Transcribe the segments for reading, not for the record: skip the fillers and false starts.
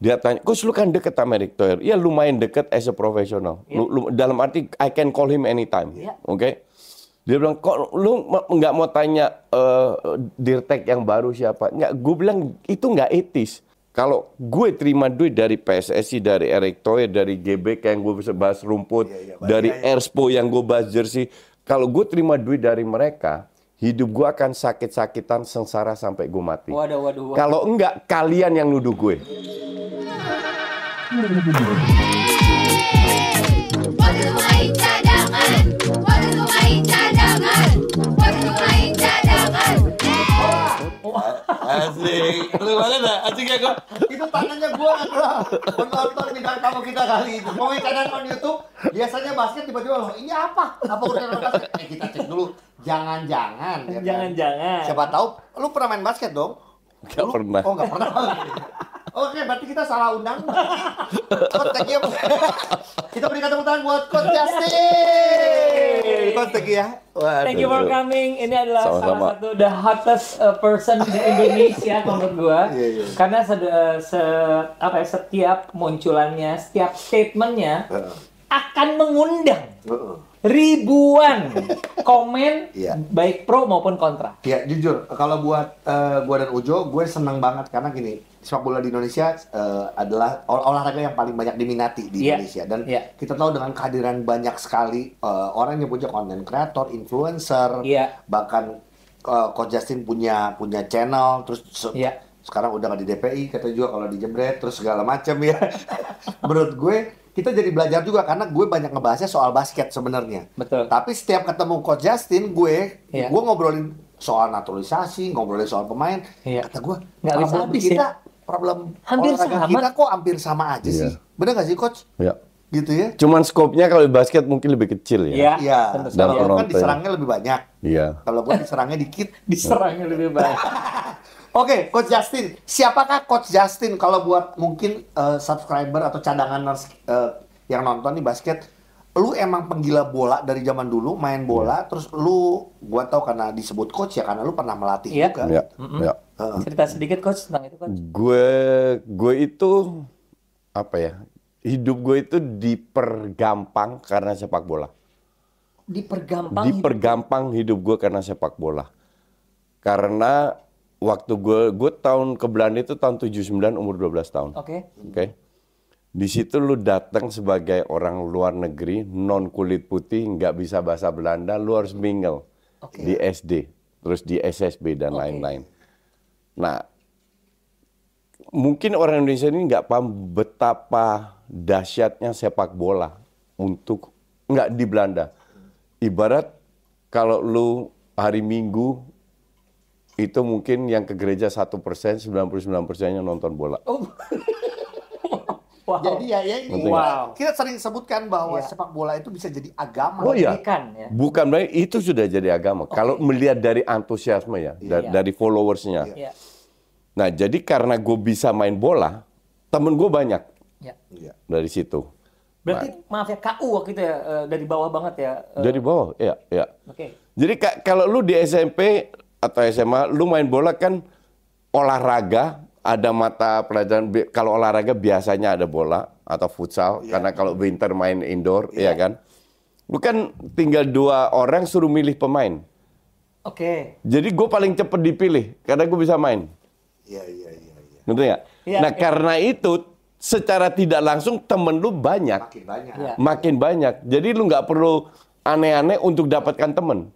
Dia tanya, Coach lu kan deket sama Erick Thohir. Iya lumayan deket as a professional. Dalam arti I can call him anytime. Oke? Dia bilang, kok lu nggak mau tanya Dirtek yang baru siapa? Nggak, gue bilang itu nggak etis. Kalau gue terima duit dari PSSI, dari Erick Thohir, dari GBK yang gue bisa bahas rumput, dari Erspo yang gue bahas jersey. Kalau gue terima duit dari mereka, hidup gue akan sakit-sakitan sengsara sampai gue mati. Waduh. Kalau enggak, kalian yang nuduh gue. Asik, lu mana dah? Asik ya kok. Itu tangannya gua menonton bintang tamu kita kali itu. Mau cadangan on YouTube, biasanya basket tiba-tiba loh, ini apa? Apa urusan basket? Kita cek dulu. Jangan-jangan. Ya kan? Jangan-jangan. Siapa tahu, lu pernah main basket dong? Nggak pernah. Oh nggak pernah. Oke, berarti kita salah undang. Coach, thank you. Kita berikan tepuk tangan buat Coach Justin. Coach, thank you ya. Thank you for coming. Ini adalah salah satu the hottest person di Indonesia menurut gua. Karena setiap munculannya, setiap statementnya akan mengundang ribuan komen, baik pro maupun kontra. Ya jujur, kalau buat gua dan Ujo, gue seneng banget karena gini, sepak bola di Indonesia adalah olahraga yang paling banyak diminati di Indonesia, dan kita tahu dengan kehadiran banyak sekali orang yang punya konten kreator, influencer, bahkan Coach Justin punya channel, terus sekarang udah nggak di DPI, kata juga kalau di Jebret, terus segala macam ya. Menurut gue kita jadi belajar juga karena gue banyak ngebahasnya soal basket sebenarnya. Betul. Tapi setiap ketemu Coach Justin, gue ngobrolin soal naturalisasi, ngobrolin soal pemain. Kata gue, nggak bisa habis kita problem hampir olahraga sama. kita kok hampir sama aja sih. Bener nggak sih Coach? Iya. Gitu ya? Cuman skopnya kalau di basket mungkin lebih kecil ya. Iya. Dan kalau kan penonton. diserangnya lebih banyak. Iya. Kalau gue diserangnya dikit. Diserangnya lebih banyak. Oke, Coach Justin. Siapakah Coach Justin kalau buat mungkin subscriber atau cadangan yang nonton nih basket, lu emang penggila bola dari zaman dulu, main bola, terus lu, gua tahu karena disebut coach ya, karena lu pernah melatih juga. Iya. Cerita sedikit Coach tentang itu Coach. Gue itu apa ya? Hidup gue itu dipergampang karena sepak bola. Dipergampang hidup gue karena sepak bola. Karena waktu gue tahun ke Belanda itu tahun 79, umur 12 tahun. Oke. Di situ lu datang sebagai orang luar negeri, non kulit putih, nggak bisa bahasa Belanda, lu harus mingle di SD, terus di SSB dan lain-lain. Nah, mungkin orang Indonesia ini nggak paham betapa dahsyatnya sepak bola untuk nggak di Belanda. Ibarat kalau lu hari Minggu itu mungkin yang ke gereja 1%, 99%-nya nonton bola. Jadi ini kita sering sebutkan bahwa sepak bola itu bisa jadi agama. Bukan, itu sudah jadi agama. Kalau melihat dari antusiasme ya, dari followersnya. Nah, jadi karena gue bisa main bola, temen gue banyak dari situ. Berarti maaf ya, KU waktu itu ya, dari bawah banget ya? Dari bawah, ya. Jadi kalau lu di SMP atau SMA, lu main bola kan olahraga, ada mata pelajaran. Kalau olahraga biasanya ada bola atau futsal, karena kalau winter main indoor, ya kan. Lu kan tinggal 2 orang suruh milih pemain. Jadi gue paling cepet dipilih, karena gue bisa main. Iya. Ngerti nggak? Nah, karena itu secara tidak langsung temen lu banyak. Makin banyak. Jadi lu nggak perlu aneh-aneh untuk dapatkan temen.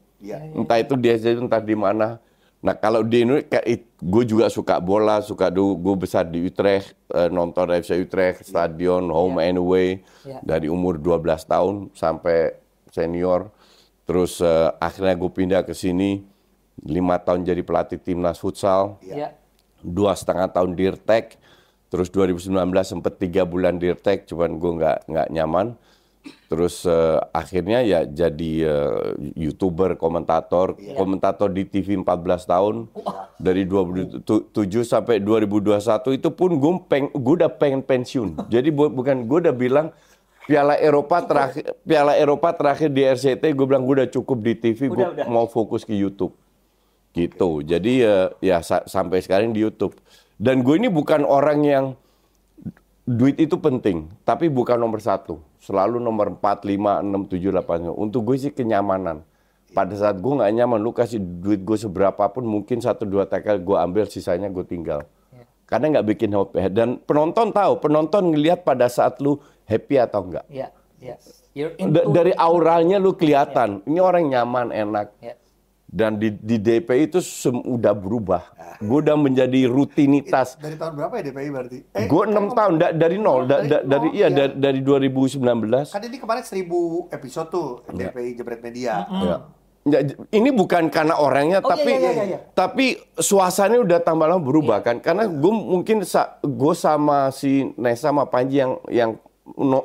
Entah itu di SD, entah di mana. Nah, kalau di Indonesia, gue juga suka bola, gue besar di Utrecht, nonton FC Utrecht, stadion, home and away, dari umur 12 tahun sampai senior. Terus akhirnya gue pindah ke sini, 5 tahun jadi pelatih timnas futsal, 2,5 tahun Dirtek, terus 2019 sempat 3 bulan Dirtek, cuman gue nggak nyaman. Terus akhirnya ya jadi YouTuber, komentator di TV 14 tahun. Dari 2007 sampai 2021 itu pun gue udah pengen pensiun. Jadi bukan, gue udah bilang Piala Eropa terakhir di RCT, gue bilang gue udah cukup di TV, gue mau fokus ke YouTube. Gitu. Jadi ya sampai sekarang di YouTube. Dan gue ini bukan orang yang duit itu penting, tapi bukan nomor 1. Selalu nomor 4, 5, 6, 7, 8. Untuk gue sih kenyamanan. Pada saat gue nggak nyaman, lu kasih duit gue seberapa pun, mungkin 1-2 tackle gue ambil, sisanya gue tinggal. Karena nggak bikin happy. Dan penonton tahu, penonton ngelihat pada saat lu happy atau enggak. Dari auranya lu kelihatan, ini orang nyaman, enak. Dan di DPI itu udah berubah. Gue udah menjadi rutinitas. Dari tahun berapa ya DPI berarti? Gue 6 tahun dari nol, dari 2019. Kan ini kemarin 1000 episode tuh DPI Jebret Media. Ya, ini bukan karena orangnya, tapi suasananya udah tambah lama berubah kan. Karena gue mungkin gue sama si Nesa sama Panji yang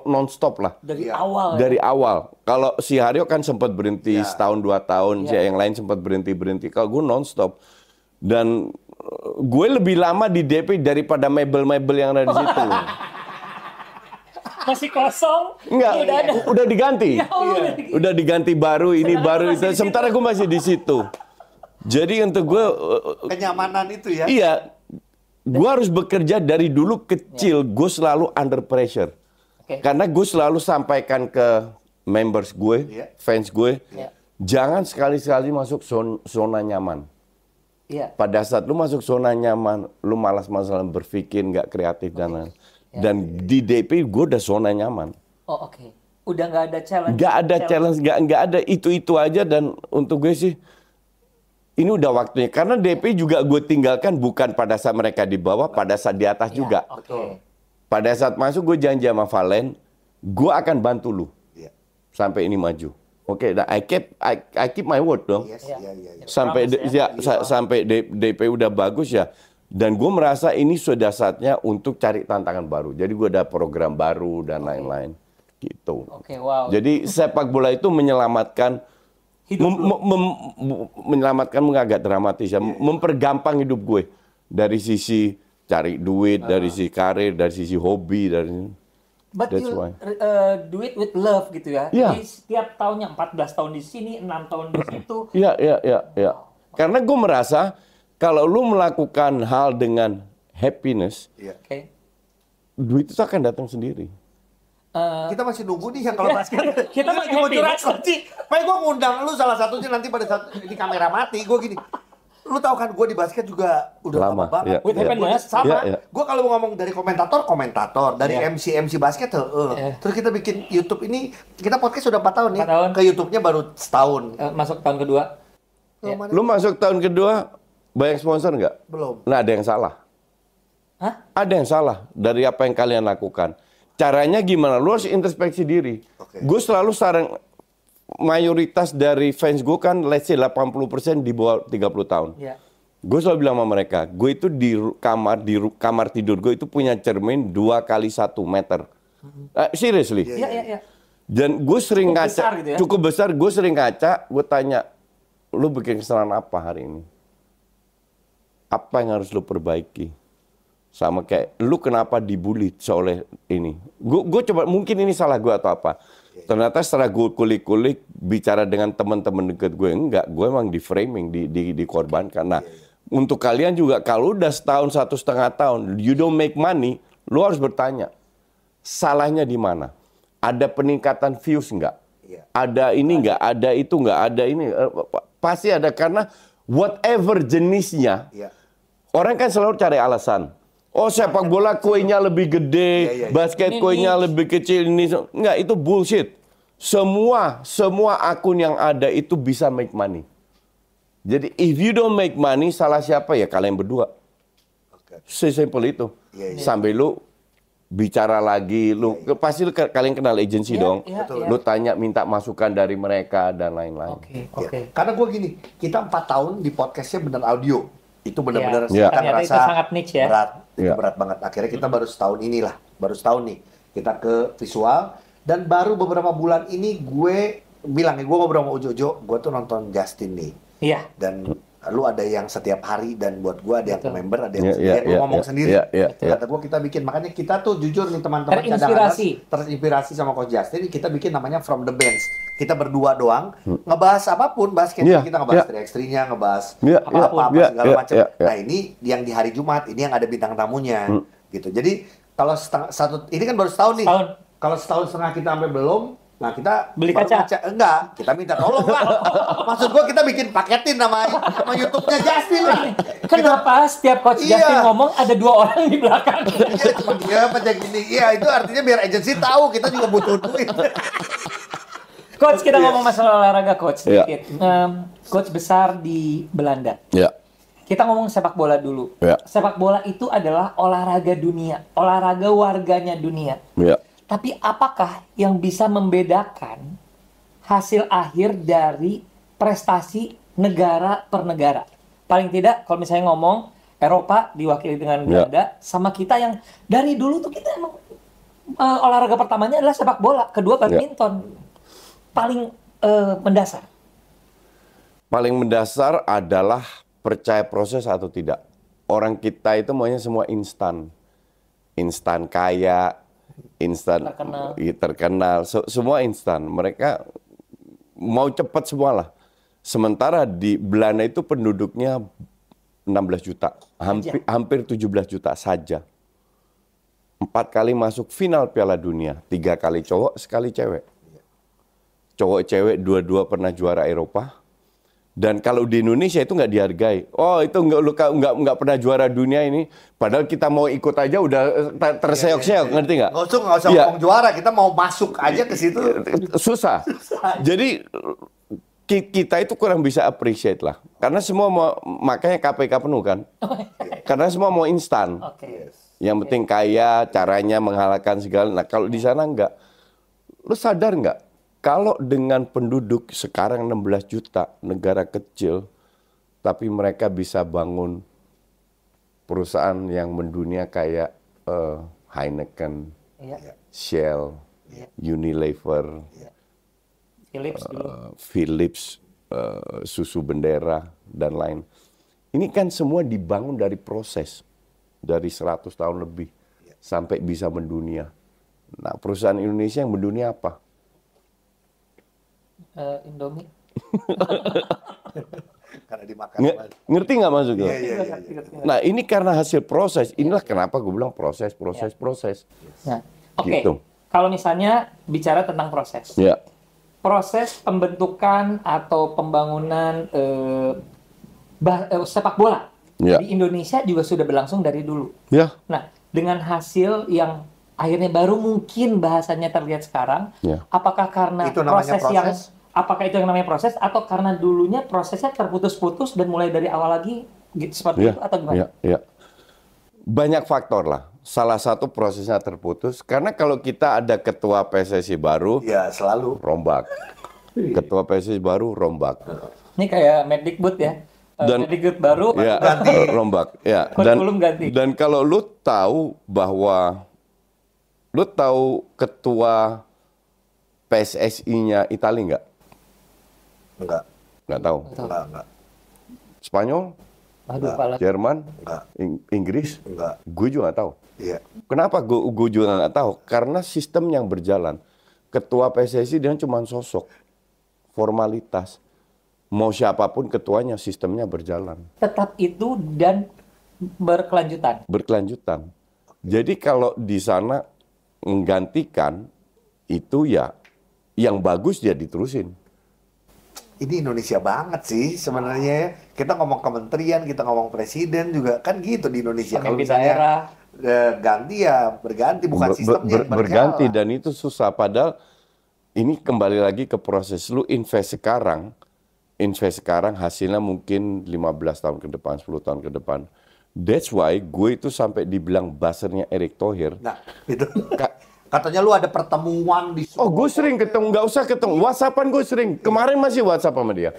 non-stop lah. Dari awal. Kalau si Haryo kan sempat berhenti setahun 2 tahun, si yang lain sempat berhenti. Kalau gue non-stop. Dan gue lebih lama di DP daripada mebel-mebel yang ada di situ. Masih kosong? Enggak, udah diganti. Udah diganti baru, ini baru itu. Sementara gue masih di situ. Jadi untuk gue kenyamanan itu ya. Iya. Gue harus bekerja dari dulu kecil, gue selalu under pressure. Karena gue selalu sampaikan ke members gue, fans gue, jangan sekali-sekali masuk zona nyaman. Pada saat lu masuk zona nyaman, lu malas-malasan berpikir, nggak kreatif dan lain. Dan di DP gue udah zona nyaman. Udah nggak ada challenge. Nggak ada challenge, nggak ada itu aja. Dan untuk gue sih, ini udah waktunya. Karena DP juga gue tinggalkan bukan pada saat mereka di bawah, pada saat di atas juga. Pada saat masuk gue janji sama Valen, gue akan bantu lu sampai ini maju. Nah, I keep my word dong. Sampai DP udah bagus ya. Dan gue merasa ini sudah saatnya untuk cari tantangan baru. Jadi gue ada program baru dan lain-lain. Gitu. Jadi sepak bola itu menyelamatkan, menyelamatkan agak dramatis ya, mempergampang hidup gue dari sisi cari duit, dari sisi karir, dari sisi hobi, But you do it with love gitu ya. Jadi setiap tahunnya 14 tahun di sini, 6 tahun di situ. Iya. Karena gue merasa kalau lu melakukan hal dengan happiness, duit itu akan datang sendiri. Kita masih nunggu nih yang kalau basket. Kita masih happy. Makanya gue ngundang lu salah satunya nanti pada saat ini kamera mati, gue gini. Lu tahu kan gue di basket juga udah lama banget. Gue kalau mau ngomong dari komentator, dari MC basket terus kita bikin YouTube ini, kita podcast sudah 4 tahun nih. Ke YouTube-nya baru setahun. Masuk tahun kedua. Lu masuk tahun kedua, banyak sponsor nggak? Belum. Nah, ada yang salah. Ada yang salah dari apa yang kalian lakukan. Caranya gimana? Lu harus introspeksi diri. Gue selalu saran, mayoritas dari fans gue kan let's say 80% di bawah 30 tahun. Gue selalu bilang sama mereka, gue itu di kamar tidur gue itu punya cermin 2 kali 1 meter. Seriously. Dan gue sering ngaca, cukup besar, gue sering ngaca, gue tanya, lu bikin kesalahan apa hari ini? Apa yang harus lu perbaiki? Sama kayak, lu kenapa dibully oleh ini? Gue coba, mungkin ini salah gue atau apa. Ternyata setelah gue kulik-kulik, bicara dengan teman-teman dekat gue, enggak, gue emang di framing, dikorbankan. Nah, untuk kalian juga, kalau udah setahun, 1,5 tahun, you don't make money, lu harus bertanya, salahnya di mana? Ada peningkatan views enggak? Ada ini enggak? Ada itu enggak? Ada ini? Pasti ada, karena whatever jenisnya, orang kan selalu cari alasan. Oh, sepak bola kuenya lebih gede, basket kuenya lebih kecil, ini enggak, itu bullshit. Semua akun yang ada itu bisa make money. Jadi if you don't make money, salah siapa ya? Kalian berdua. Sesimpel itu. Sampai lu bicara lagi, pasti kalian kenal agensi dong. Lu tanya, minta masukan dari mereka dan lain-lain. Karena gue gini, kita 4 tahun di podcastnya bener audio. Itu benar-benar kita ngerasa itu sangat niche ya. Berat, itu berat banget. Akhirnya kita baru setahun nih kita ke visual, dan baru beberapa bulan ini gue bilang, gue ngobrol sama Ujojo, gue tuh nonton Justin nih. Dan lu ada yang setiap hari, dan buat gue ada yang member, ada yang sendiri. Lu ngomong sendiri. Kata gue, kita bikin, makanya kita tuh jujur nih teman-teman terinspirasi sama Coach Justin. Kita bikin namanya From the Bench. Kita berdua doang ngebahas apapun, basket kita ngebahas 3x3-nya, ngebahas apa segala macam. Nah, ini yang di hari Jumat, ini yang ada bintang tamunya gitu. Jadi Kalau ini kan baru setahun nih. Setahun. Kalau setahun setengah kita sampai belum, nah kita beli kaca. Enggak, kita minta tolong lah. Maksud gua kita bikin paketin sama YouTube-nya Justin lah. Kenapa setiap coach Justin ngomong ada 2 orang di belakang? Iya, cuma dia pecah gini. Iya, itu artinya biar agensi tahu kita juga butuh duit. Coach, kita ngomong masalah olahraga, coach. Sedikit. Coach besar di Belanda. Kita ngomong sepak bola dulu. Sepak bola itu adalah olahraga dunia, olahraga warganya dunia. Tapi apakah yang bisa membedakan hasil akhir dari prestasi negara per negara? Paling tidak, kalau misalnya ngomong Eropa diwakili dengan Belanda, sama kita yang dari dulu tuh kita emang olahraga pertamanya adalah sepak bola, kedua badminton. Paling mendasar. Paling mendasar adalah percaya proses atau tidak. Orang kita itu maunya semua instan. Instan kaya, instan terkenal, semua instan. Mereka mau cepat semua lah. Sementara di Belanda itu penduduknya 16 juta, hampir 17 juta saja. 4 kali masuk final Piala Dunia, 3 kali cowok, sekali cewek. Cowok cewek dua-dua pernah juara Eropa. Dan kalau di Indonesia itu nggak dihargai. Oh, itu nggak pernah juara dunia ini. Padahal kita mau ikut aja udah terseok-seok, ngerti nggak? Nggak usah ngomong juara, kita mau masuk aja ke situ. Susah. Jadi kita itu kurang bisa appreciate lah. Karena semua makanya KPK penuh kan. Karena semua mau instan. Yang penting kaya, caranya mengalahkan segala. Nah, kalau di sana nggak. Lu sadar nggak? Kalau dengan penduduk sekarang 16 juta, negara kecil, tapi mereka bisa bangun perusahaan yang mendunia kayak Heineken, Shell, Unilever, Philips, Susu Bendera, dan lain. Ini kan semua dibangun dari proses, dari 100 tahun lebih, sampai bisa mendunia. Nah, perusahaan Indonesia yang mendunia apa? Indomie. Karena dimakan. Ngerti nggak maksud gue? Nah, ini karena hasil proses. Inilah kenapa gue bilang proses. Nah, Oke. Kalau misalnya bicara tentang proses. Proses pembentukan atau pembangunan sepak bola di Indonesia juga sudah berlangsung dari dulu. Nah, dengan hasil yang akhirnya baru mungkin bahasanya terlihat sekarang, apakah karena apakah itu yang namanya proses atau karena dulunya prosesnya terputus-putus dan mulai dari awal lagi seperti itu atau gimana? Banyak faktor lah. Salah satu prosesnya terputus karena kalau kita ada ketua PSSI baru, selalu rombak. Ketua PSSI baru rombak. Ini kayak Mendikbud ya. Mendikbud baru ganti rombak. Ganti. Dan kalau lu tahu bahwa lu tahu ketua PSSI-nya Italia nggak? Nggak tahu. Enggak. Spanyol? Jerman? Enggak. Inggris? Enggak. Gue juga nggak tahu. Kenapa gue juga nggak tahu? Karena sistem yang berjalan. Ketua PSSI dia cuma sosok, formalitas. Mau siapapun ketuanya, sistemnya berjalan. Tetap itu dan berkelanjutan. Berkelanjutan. Jadi kalau di sana menggantikan itu yang bagus dia diterusin. Ini Indonesia banget sih sebenarnya. Kita ngomong kementerian, kita ngomong presiden juga kan gitu di Indonesia. Kalau daerah ganti berganti, bukan sistemnya berganti dan itu susah. Padahal ini kembali lagi ke proses. Lu invest sekarang hasilnya mungkin 15 tahun ke depan, 10 tahun ke depan. That's why gue itu sampai dibilang buzzernya Erick Thohir. Nah, itu. Katanya lu ada pertemuan di Oh, gue sering ketemu, nggak usah ketemu. WhatsAppan gue sering. Kemarin masih WhatsApp sama dia.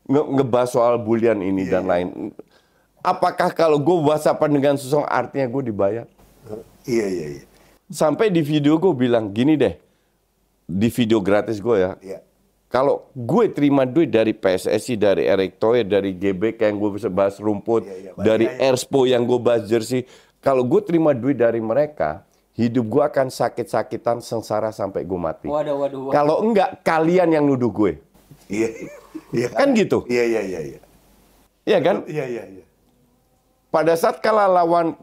Ngebahas soal bulian ini dan lain. Apakah kalau gue WhatsAppan dengan seseorang artinya gue dibayar? Iya. Sampai di video gue bilang, gini deh. Di video gratis gue ya. Kalau gue terima duit dari PSSI, dari Erick Thohir, dari GBK yang gue bisa bahas rumput, dari Erspo yang gue bahas jersey. Kalau gue terima duit dari mereka, hidup gue akan sakit-sakitan, sengsara sampai gue mati. Waduh. Kalau enggak, kalian yang nuduh gue. Iya. Kan gitu? Iya. Iya kan? Iya. Pada saat kalah lawan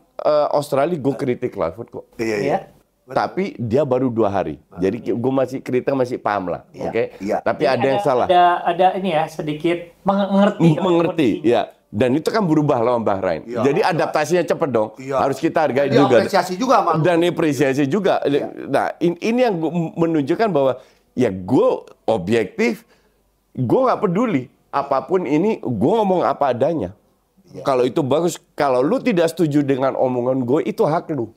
Australia gue kritik Clifford kok. Iya. Tapi dia baru 2 hari. Jadi gue masih kritik, masih paham lah. Oke. Tapi jadi ada yang salah. Ada ini ya sedikit mengerti. Mengerti, ya. Dan itu kan berubah lawan Bahrain. Jadi adaptasinya cepet dong. Harus kita hargai juga. Apresiasi juga malu. Dan apresiasi juga. Nah, ini yang menunjukkan bahwa ya gue objektif, gue nggak peduli apapun ini, gue ngomong apa adanya. Kalau itu bagus, kalau lu tidak setuju dengan omongan gue, itu hak lu.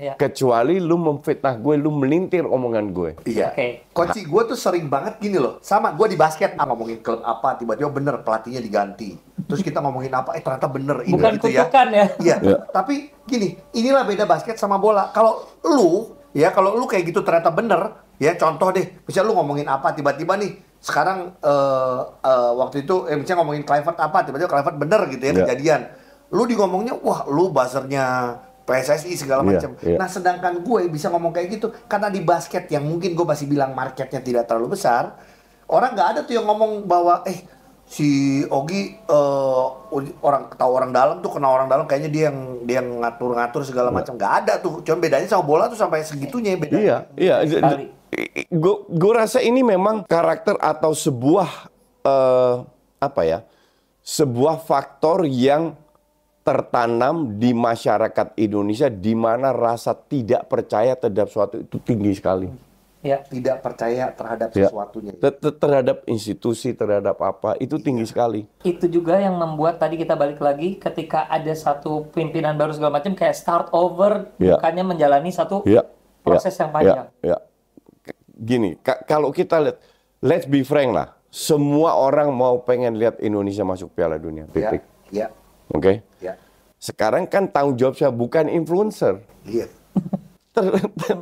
Kecuali lu memfitnah gue, lu melintir omongan gue. Iya. Coach, gue tuh sering banget gini loh. Sama gue di basket ngomongin klub apa, tiba-tiba bener pelatihnya diganti. Terus kita ngomongin apa, ternyata bener ini bukan gitu kutukan ya. Iya. Tapi gini, inilah beda basket sama bola. Kalau lu kayak gitu ternyata bener, ya contoh deh, misalnya lu ngomongin apa, tiba-tiba nih sekarang waktu itu misalnya ngomongin Clifford apa, tiba-tiba Clifford bener gitu ya kejadian. Lu di ngomongnya, wah lu buzzernya PSSI segala macam. Nah, sedangkan gue bisa ngomong kayak gitu karena di basket yang mungkin gue masih bilang marketnya tidak terlalu besar, orang nggak ada tuh yang ngomong bahwa si Ogi tahu orang dalam tuh, kenal orang dalam, kayaknya dia yang ngatur-ngatur segala macam. Nggak ada tuh. Cuma bedanya sama bola tuh sampai segitunya bedanya. Iya. Gue rasa ini memang karakter atau sebuah sebuah faktor yang tertanam di masyarakat Indonesia, di mana rasa tidak percaya terhadap sesuatu itu tinggi sekali. Tidak percaya terhadap sesuatunya. Terhadap institusi, terhadap apa, itu tinggi sekali. Itu juga yang membuat tadi kita balik lagi ketika ada satu pimpinan baru segala macam kayak start over, bukannya menjalani satu proses yang panjang. Gini, kalau kita lihat, let's be frank lah, semua orang mau pengen lihat Indonesia masuk Piala Dunia. Titik. Oke? Sekarang kan tanggung jawab saya bukan influencer.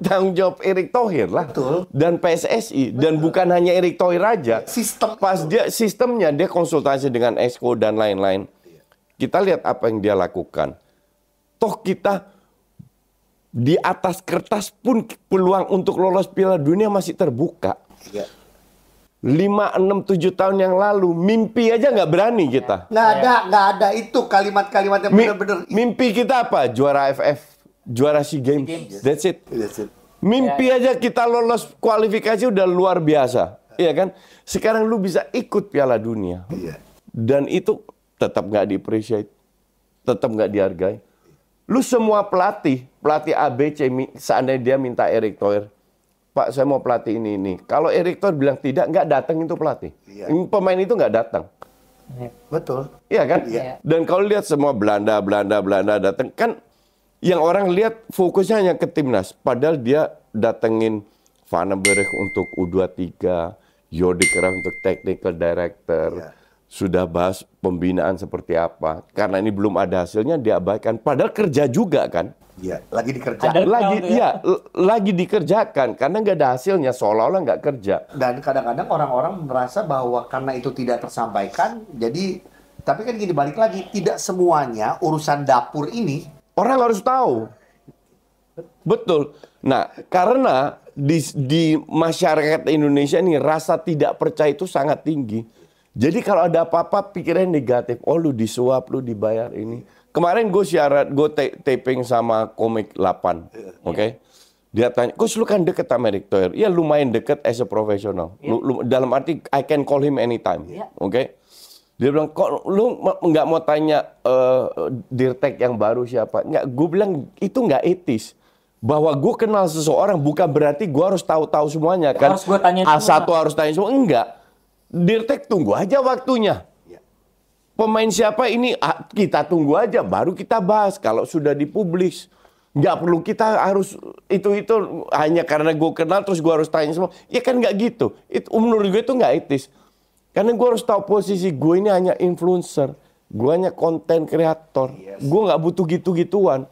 Tanggung jawab Erick Thohir lah. Betul. Dan PSSI. Dan bukan hanya Erick Thohir aja. Sistemnya dia konsultasi dengan Exco dan lain-lain. Kita lihat apa yang dia lakukan. Toh kita di atas kertas pun peluang untuk lolos Piala Dunia masih terbuka. 5, 6, 7 tahun yang lalu mimpi aja nggak berani kita. Nggak ada itu kalimat-kalimat yang benar-benar. Mimpi kita apa? Juara AFF, juara SEA Games. That's it. Mimpi aja kita lolos kualifikasi udah luar biasa, iya kan? Sekarang lu bisa ikut Piala Dunia, dan itu tetap nggak di-appreciate, tetap nggak dihargai. Lu semua pelatih ABC, seandainya dia minta Erick Thohir, Pak, saya mau pelatih ini. Kalau Erick Thohir bilang tidak, nggak datang itu pelatih. Pemain itu nggak datang. Betul. Iya kan? Dan kalau lihat semua Belanda datang, kan yang orang lihat fokusnya hanya ke timnas. Padahal dia datengin Van den Berg untuk U23, Jordi Cruijff untuk technical director. Sudah bahas pembinaan seperti apa. Karena ini belum ada hasilnya, diabaikan. Padahal kerja juga kan. Lagi dikerjakan. Lagi dikerjakan karena nggak ada hasilnya, seolah-olah nggak kerja. Dan kadang-kadang orang-orang merasa bahwa karena itu tidak tersampaikan, jadi tapi kan gini, balik lagi, tidak semuanya urusan dapur ini orang harus tahu. Betul. Nah, karena di masyarakat Indonesia ini rasa tidak percaya itu sangat tinggi. Jadi kalau ada apa-apa pikirannya negatif. Oh, lu disuap, lu dibayar ini. Kemarin gue taping sama Komik 8, oke? Dia tanya, Coach lu kan deket sama Erick Thohir. Ya lumayan deket as a professional. Dalam arti I can call him anytime, oke? Dia bilang, kok lu nggak mau tanya Dirtek yang baru siapa? Nggak, gue bilang itu nggak etis. Bahwa gue kenal seseorang bukan berarti gue harus tahu semuanya kan? Harus gue tanya A1 harus tanya semua, enggak. Dirtek tunggu aja waktunya. Pemain siapa ini kita tunggu aja, baru kita bahas kalau sudah dipublish. Nggak perlu kita harus itu hanya karena gue kenal terus gue harus tanya semua. Ya kan nggak gitu. Menurut gue itu nggak etis. Karena gue harus tahu posisi gue ini hanya influencer, gue hanya konten kreator. Gue nggak butuh gitu-gituan.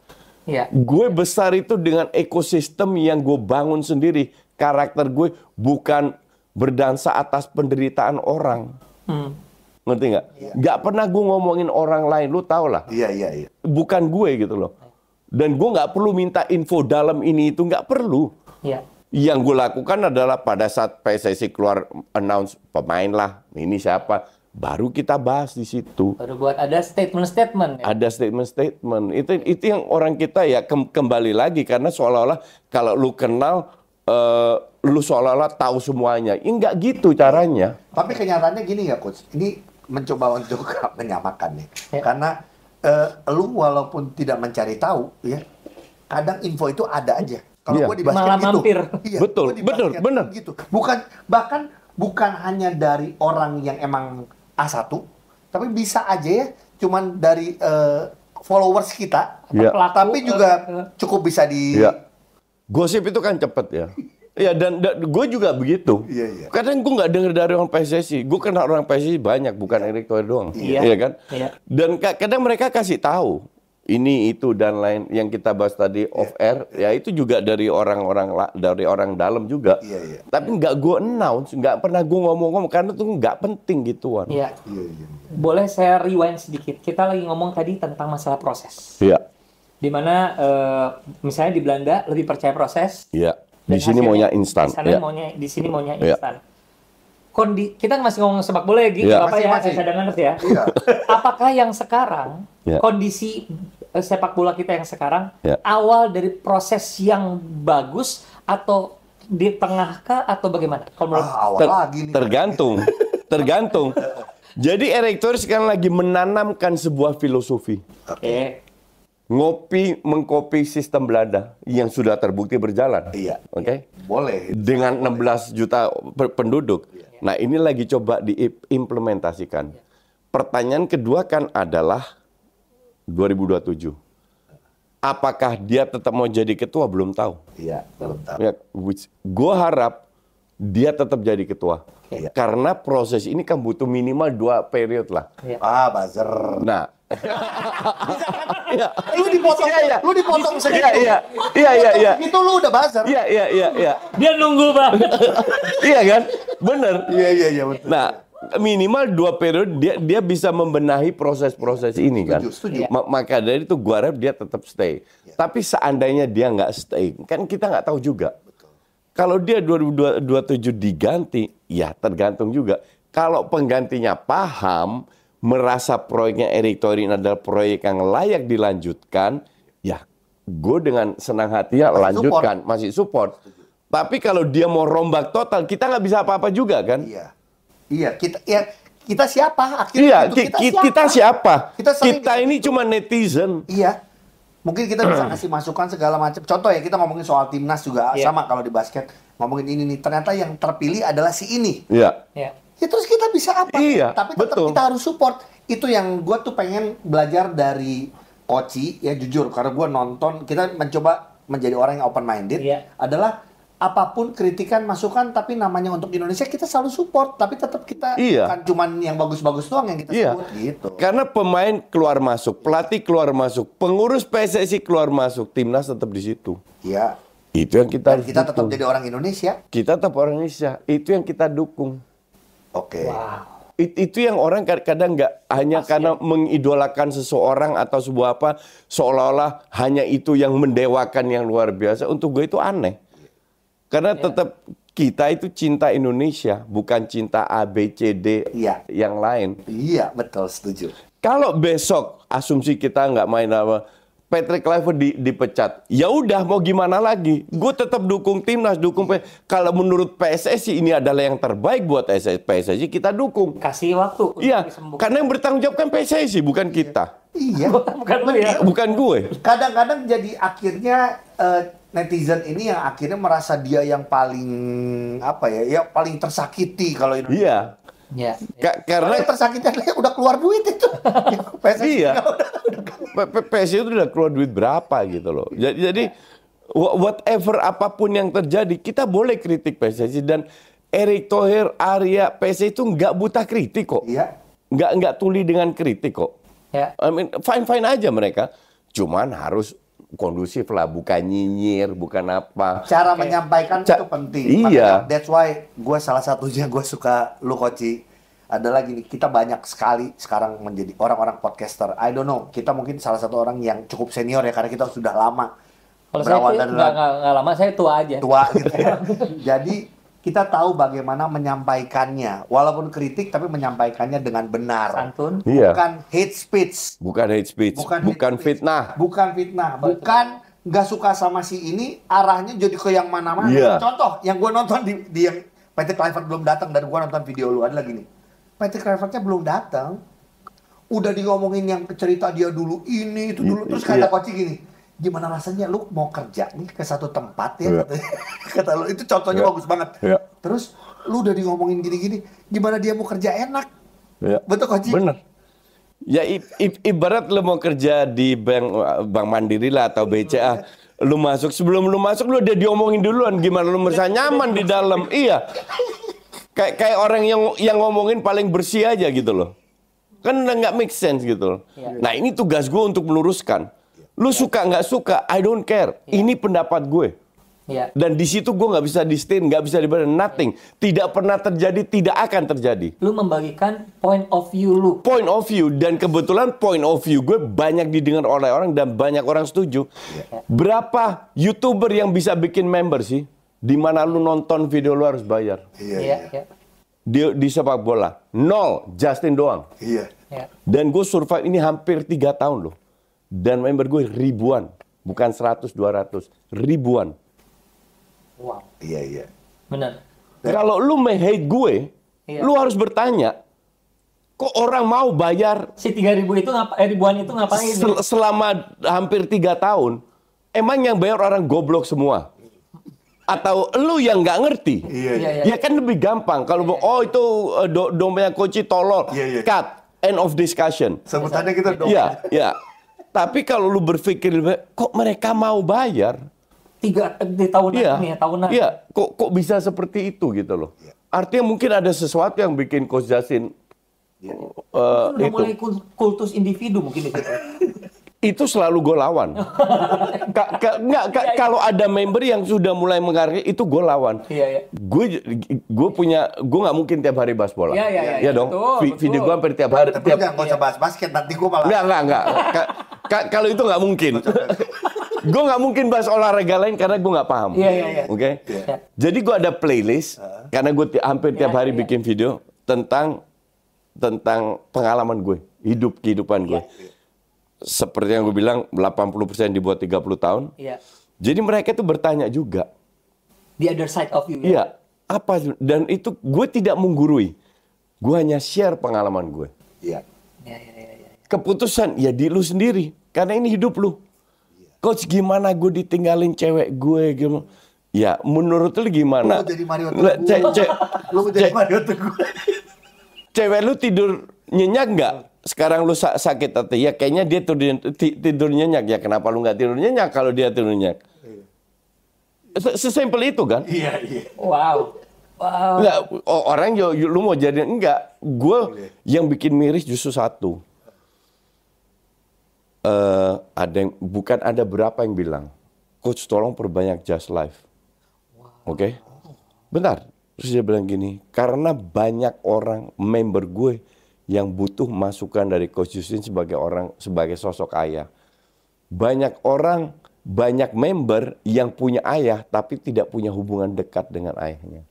Gue besar itu dengan ekosistem yang gue bangun sendiri. Karakter gue bukan berdansa atas penderitaan orang. Ngerti nggak? Nggak pernah gue ngomongin orang lain, lu tau lah. Bukan gue gitu loh. Dan gue nggak perlu minta info dalam ini itu, nggak perlu. Yang gue lakukan adalah pada saat PSSI keluar announce pemain lah, ini siapa, baru kita bahas di situ. Baru buat ada statement-statement. Ya? Ada statement-statement. Itu yang orang kita ya kembali lagi karena seolah-olah kalau lu kenal, lu seolah-olah tahu semuanya. Enggak gitu caranya. Tapi kenyataannya gini ya Coach, ini mencoba untuk menyamakan nih. Ya. Karena lu walaupun tidak mencari tahu, ya kadang info itu ada aja. Kalau gue di basket gitu, iya, betul, benar. Gitu. Bukan hanya dari orang yang emang A1, tapi bisa aja ya, cuman dari followers kita, tapi juga cukup bisa di... Gosip itu kan cepet ya. Iya, dan gue juga begitu. Iya. Kadang gue nggak dengar dari orang PSSI. Gue kenal orang PSSI banyak, bukan Erick Thohir doang. Iya kan? Iya. Dan kadang mereka kasih tahu ini itu dan lain yang kita bahas tadi off air, ya itu juga dari orang dalam juga. Iya. Tapi nggak gue announce, nggak pernah gue ngomong-ngomong karena itu nggak penting gituan. Iya. Boleh saya rewind sedikit? Kita lagi ngomong tadi tentang masalah proses. Iya. Dimana misalnya di Belanda lebih percaya proses. Iya. Di sini maunya instan. Di sini maunya instan. Kita masih ngomong sepak bola ya, Gi? Masih. Cadangan ya. Iya. Apakah yang sekarang kondisi sepak bola kita yang sekarang awal dari proses yang bagus atau di tengah kah atau bagaimana? Tergantung. Jadi Erick Thohir sekarang lagi menanamkan sebuah filosofi. Oke. Mengkopi sistem Belanda yang sudah terbukti berjalan. Iya. Oke? Boleh. Dengan 16 juta penduduk. Iya. Nah, ini lagi coba diimplementasikan. Pertanyaan kedua kan adalah 2027. Apakah dia tetap mau jadi ketua? Belum tahu. Iya, belum tahu. Ya, gue harap dia tetap jadi ketua. Iya. Karena proses ini kan butuh minimal 2 periode lah. Iya. Buzzer. Nah, lu dipotong segitu. Iya. Itu lu udah buzzer. Iya. Dia nunggu banget. Iya kan? Bener. Iya betul. Nah, minimal 2 periode dia bisa membenahi proses-proses ini kan. Setuju. Maka dari itu gua harap dia tetap stay. Ya. Tapi seandainya dia nggak stay, kan kita nggak tahu juga. Betul. Kalau dia 2027 diganti, ya tergantung juga. Kalau penggantinya paham, merasa proyeknya Erick Thohir ini adalah proyek yang layak dilanjutkan, ya gue dengan senang hati ya lanjutkan, masih support. Tapi kalau dia mau rombak total, kita nggak bisa apa-apa juga kan? Iya. Kita siapa? Akhirnya kita siapa? Kita ini cuma netizen. Iya. Mungkin kita bisa kasih masukan segala macam. Contoh ya, kita ngomongin soal timnas juga sama kalau di basket. Ngomongin ini nih, ternyata yang terpilih adalah si ini. Iya. Ya terus kita bisa apa? Iya, tapi tetap kita harus support. Itu yang gue tuh pengen belajar dari Koci, ya jujur. Karena gue nonton, kita mencoba menjadi orang yang open minded. Adalah apapun kritikan, masukan, tapi namanya untuk Indonesia kita selalu support. Tapi tetap kita bukan cuman yang bagus-bagus doang yang kita sebut gitu. Karena pemain keluar masuk, pelatih keluar masuk, pengurus PSSI keluar masuk, timnas tetap di situ. Iya. Itu yang kita tetap jadi orang Indonesia. Kita tetap orang Indonesia. Itu yang kita dukung. Oke. Wow. Itu yang orang kadang nggak hanya karena mengidolakan seseorang atau sebuah apa, seolah-olah hanya itu yang mendewakan yang luar biasa. Untuk gue itu aneh. Karena tetap kita itu cinta Indonesia, bukan cinta A, B, C, D yang lain. Iya, betul, setuju. Kalau besok asumsi kita nggak main apa, Patrick Kluivert dipecat. Ya udah, mau gimana lagi? Gue tetap dukung timnas, kalau menurut PSSI ini adalah yang terbaik buat PSSI, kita dukung. Kasih waktu. Iya, karena yang bertanggung jawab kan PSSI, bukan kita. Iya. Bukan lu ya. Bukan gue. Kadang-kadang jadi akhirnya netizen ini yang akhirnya merasa dia yang paling ya paling tersakiti kalau Indonesia. Iya. Karena tersakiti udah keluar duit itu. Iya. PSSI itu udah keluar duit berapa gitu loh. Jadi whatever apapun yang terjadi, kita boleh kritik PSSI dan Erick Thohir, Arya, PSSI itu nggak buta kritik kok. Iya. Nggak tuli dengan kritik kok. Ya. I mean, fine aja mereka. Cuman harus kondusif lah, bukan nyinyir, bukan apa. Cara menyampaikan itu penting. Iya. Makanya, that's why gue salah satunya gue suka lu Koci adalah gini, kita banyak sekali sekarang menjadi orang-orang podcaster. I don't know, kita mungkin salah satu orang yang cukup senior ya karena kita sudah lama. Kalau saya nggak lama, saya tua aja. Tua gitu ya. Jadi kita tahu bagaimana menyampaikannya. Walaupun kritik, tapi menyampaikannya dengan benar. Santun. Bukan hate speech. Bukan hate speech. Bukan fitnah. Bukan fitnah. Bukan nggak suka sama si ini, arahnya jadi ke yang mana-mana. Contoh, yang gue nonton di yang Patrick Kluivert belum datang, dan gue nonton video lu adalah gini. Patrick Kluivertnya belum datang, udah diomongin yang cerita dia dulu, ini, itu dulu. Terus kata coach gini, gimana rasanya lu mau kerja nih ke satu tempat ya? Kata lu, itu contohnya bagus banget. Terus lu udah diomongin gini-gini, gimana dia mau kerja enak? Betul coach? Bener. Ya ibarat lu mau kerja di Bank Mandiri lah atau BCA, lu masuk, sebelum lu masuk lu udah diomongin duluan gimana lu merasa nyaman di dalam. Iya. Kayak orang yang ngomongin paling bersih aja gitu loh. Kan udah nggak make sense gitu loh. Nah, ini tugas gue untuk meluruskan. Lu suka nggak suka, I don't care. Ini pendapat gue. Dan di situ gue nggak bisa di-stain, nggak bisa diberi nothing. Tidak pernah terjadi, tidak akan terjadi. Lu membagikan point of view lu. Point of view, dan kebetulan point of view gue banyak didengar oleh orang dan banyak orang setuju. Berapa YouTuber yang bisa bikin member sih? Di mana lu nonton video lu harus bayar. Di sepak bola, 0, Justin doang. Dan gue survive ini hampir 3 tahun loh. Dan member gue ribuan, bukan 100, 200, ribuan. Wow. Iya. Benar. Kalau lu hate gue, lu harus bertanya, kok orang mau bayar si 3.000 itu ribuan itu ngapain? Selama hampir 3 tahun, emang yang bayar orang goblok semua? Atau lu yang nggak ngerti? Ya kan lebih gampang. Kalau itu dompetnya Koci tolol, cut, end of discussion. Sebutannya kita dompet. Iya. Tapi kalau lu berpikir, kok mereka mau bayar? Di tahunan ini ya, tahunan. Iya, kok bisa seperti itu gitu loh. Artinya mungkin ada sesuatu yang bikin Coach Justin udah mulai kultus individu mungkin itu. Itu selalu gue lawan. Kalau ada member yang sudah mulai menghargai, itu gue lawan. Gue nggak mungkin tiap hari bahas bola. Iya dong. Video gue hampir tiap hari. Tapi nggak usah bahas basket, nanti gue malah. Nggak. Kalau itu nggak mungkin. Gue nggak mungkin bahas olahraga lain karena gue nggak paham. Oke? Jadi gue ada playlist karena gue hampir tiap hari bikin video tentang pengalaman gue, kehidupan gue. Seperti yang gue bilang, 80% dibuat 30 tahun. Jadi mereka tuh bertanya juga. The other side of you. Iya. Apa? Dan itu gue tidak menggurui. Gue hanya share pengalaman gue. Keputusan ya di lu sendiri. Karena ini hidup lu. Coach, gimana gue ditinggalin cewek gue? Gimana? Ya, menurut lu gimana? Lu mau jadi Mario Teguh. Lu mau jadi Mario Teguh. Cewek lu tidur nyenyak nggak? Sekarang lu sakit hati. Ya kayaknya dia tidur nyenyak. Ya kenapa lu nggak tidur nyenyak kalau dia tidur nyenyak? Sesimpel itu kan? Iya. Wow. Nggak, orang lu mau jadi enggak. Gue yang bikin miris justru satu. Ada berapa yang bilang, Coach tolong perbanyak Just Life. Oke? Bentar. Terus dia bilang gini, karena banyak orang member gue yang butuh masukan dari Coach Justin sebagai sosok ayah. Banyak member yang punya ayah tapi tidak punya hubungan dekat dengan ayahnya.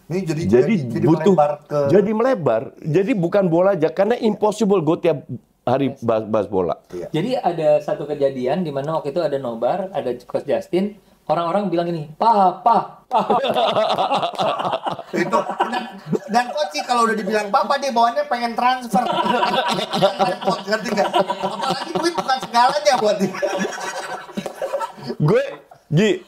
Ini jadi butuh melebar ke... Jadi melebar. Jadi bukan bola aja karena impossible gue tiap hari bahas bola. Jadi ada satu kejadian di mana waktu itu ada nobar, ada Coach Justin, orang-orang bilang ini, Papa. Itu dan Coach kalau udah dibilang Papa, dia bawaannya pengen transfer. Ngerti nggak? Apalagi duit bukan segalanya buat dia.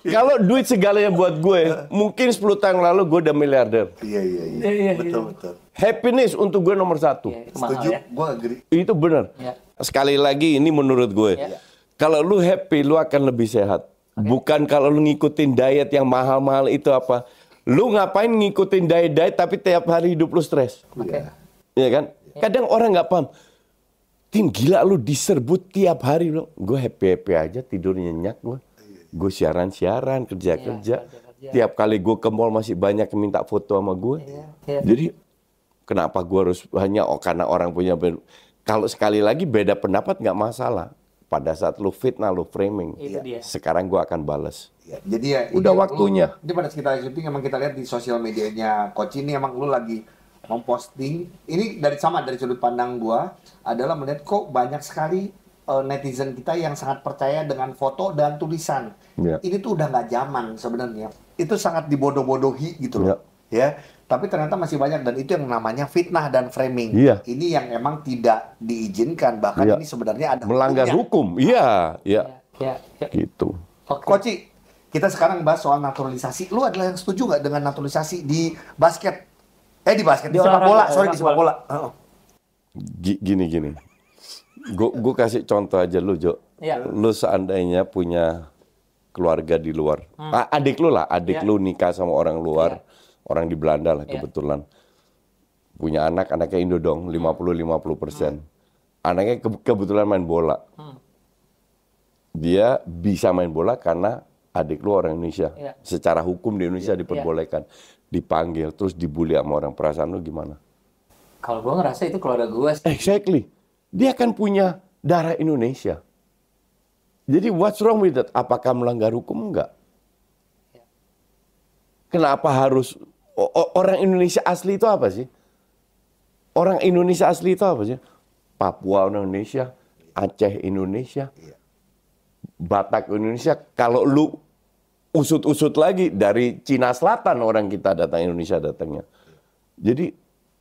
Kalau duit segalanya buat gue, mungkin 10 tahun lalu gue udah miliarder. Iya. Betul. Happiness untuk gue nomor 1. Setuju, gue agree. Itu benar. Sekali lagi ini menurut gue. Kalau lu happy, lu akan lebih sehat. Bukan kalau lu ngikutin diet yang mahal-mahal itu apa. Lu ngapain ngikutin diet tapi tiap hari hidup lu stres. Iya kan? Kadang orang nggak paham. Tim gila lu diserbut tiap hari. Gue happy-happy aja, tidur nyenyak gue. Gue siaran-siaran, kerja-kerja. Tiap kali gue ke mall masih banyak yang minta foto sama gue. Jadi kenapa gue harus hanya karena orang punya... Kalau sekali lagi beda pendapat nggak masalah. pada saat lu fitnah, lu framing. Sekarang gue akan bales. Jadi ya udah waktunya. Jadi pada sekitar syuting emang kita lihat di sosial medianya Coach ini emang lu lagi memposting. Ini dari sudut pandang gua adalah melihat kok banyak sekali netizen kita yang sangat percaya dengan foto dan tulisan. Ini tuh udah nggak zaman sebenarnya. Itu sangat dibodoh-bodohi gitu loh. Ya. Tapi ternyata masih banyak dan itu yang namanya fitnah dan framing. Ini yang emang tidak diizinkan, bahkan ini sebenarnya ada melanggar hukum. Iya. Gitu. Coach, kita sekarang bahas soal naturalisasi. Lu adalah yang setuju nggak dengan naturalisasi di basket? Di sepak bola. Sorry, di sepak bola. Gini. Gue kasih contoh aja lu, Jo. Lu seandainya punya keluarga di luar. Adik lu nikah sama orang luar. Orang di Belanda lah kebetulan. Punya anaknya Indo dong, 50-50%. Anaknya kebetulan main bola. Dia bisa main bola karena adik lu orang Indonesia. Secara hukum di Indonesia diperbolehkan. Dipanggil, terus dibully sama orang. Perasaan lu gimana? Kalau gue ngerasa itu keluarga gue. Exactly. Dia kan punya darah Indonesia. Jadi what's wrong with that? Apakah melanggar hukum? Enggak. Kenapa harus... Orang Indonesia asli itu apa sih? Orang Indonesia asli itu apa sih? Papua Indonesia, Aceh Indonesia, Batak Indonesia. Kalau lu usut-usut lagi dari Cina Selatan orang kita datang Indonesia datangnya. Jadi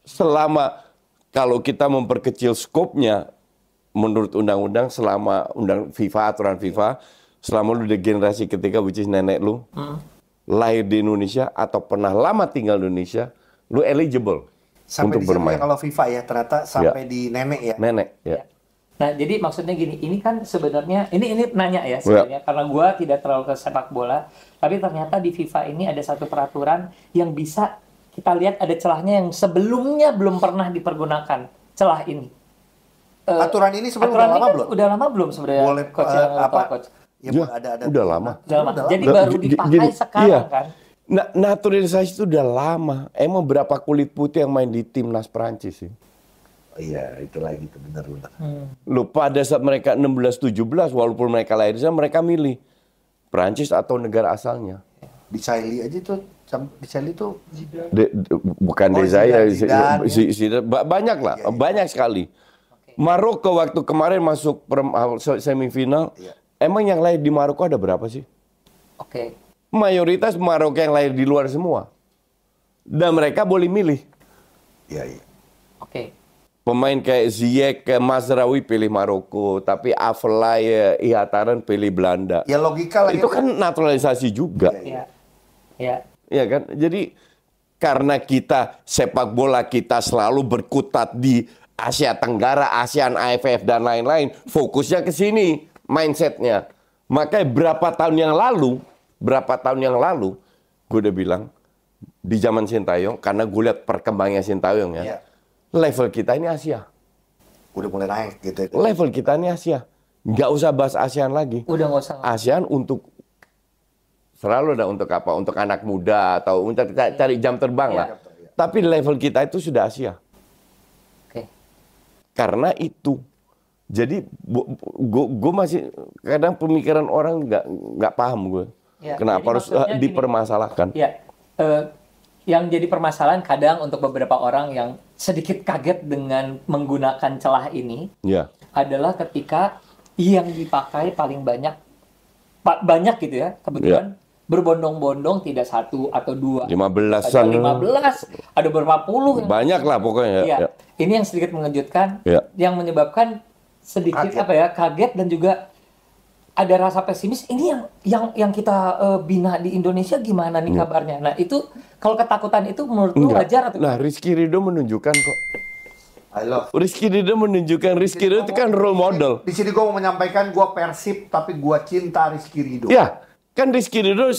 selama kalau kita memperkecil skopnya menurut undang-undang selama aturan FIFA, selama lu di generasi ketiga which is nenek lu lahir di Indonesia atau pernah lama tinggal di Indonesia, lu eligible sampai untuk bermain. Kalau FIFA ya ternyata sampai di nenek ya. Nenek ya. Nah, jadi maksudnya gini, ini kan sebenarnya ini nanya ya sebenarnya karena gua tidak terlalu ke sepak bola, tapi ternyata di FIFA ini ada satu peraturan yang bisa kita lihat ada celahnya yang sebelumnya belum pernah dipergunakan, celah ini. Aturan ini sebenarnya udah lama belum sebenarnya? Boleh coach coach? Ya, udah lama. Jadi baru dipakai sekarang kan? Naturalisasi itu udah lama. Emang berapa kulit putih yang main di timnas Prancis sih? Iya, itu lagi tuh benar. Lu pada saat mereka 16-17 walaupun mereka lahir di sana mereka milih Prancis atau negara asalnya. Di Chile aja tuh, di Chile tuh bukan Desaya, banyak lah, banyak sekali. Maroko waktu kemarin masuk semifinal, emang yang lahir di Maroko ada berapa sih? Mayoritas Maroko yang lahir di luar semua. Dan mereka boleh milih. Iya. Pemain kayak Ziyech, kayak Mazraoui pilih Maroko, tapi Avelay, Ihataren pilih Belanda. Ya logika lah. Itu kan naturalisasi juga. Iya kan? Jadi karena kita sepak bola kita selalu berkutat di Asia Tenggara, ASEAN, AFF dan lain-lain, fokusnya ke sini mindsetnya. Makanya berapa tahun yang lalu, gue udah bilang di zaman Sintayong, karena gue lihat perkembangannya Sintayong ya. Level kita ini Asia. Udah mulai naik gitu. Level kita ini Asia. Nggak usah bahas ASEAN lagi. Udah nggak usah. ASEAN untuk selalu ada untuk apa? Untuk anak muda atau untuk cari jam terbang lah. Tapi level kita itu sudah Asia. Karena itu. Jadi gue masih kadang pemikiran orang nggak paham gue. Kenapa harus dipermasalahkan? Yang jadi permasalahan kadang untuk beberapa orang yang sedikit kaget dengan menggunakan celah ini adalah ketika yang dipakai paling banyak gitu ya kebetulan berbondong-bondong tidak satu atau dua 15-an ada berapa puluh banyak lah pokoknya. Ini yang sedikit mengejutkan yang menyebabkan sedikit kaget dan juga ada rasa pesimis. Ini yang kita bina di Indonesia gimana nih kabarnya? Nah itu kalau ketakutan itu menurut lu wajar atau? Nah Rizky Ridho menunjukkan kok. Rizky Ridho menunjukkan Rizky Ridho itu kan role model. Di sini gue mau menyampaikan gue Persib tapi gue cinta Rizky Ridho. Ya kan Rizky Ridho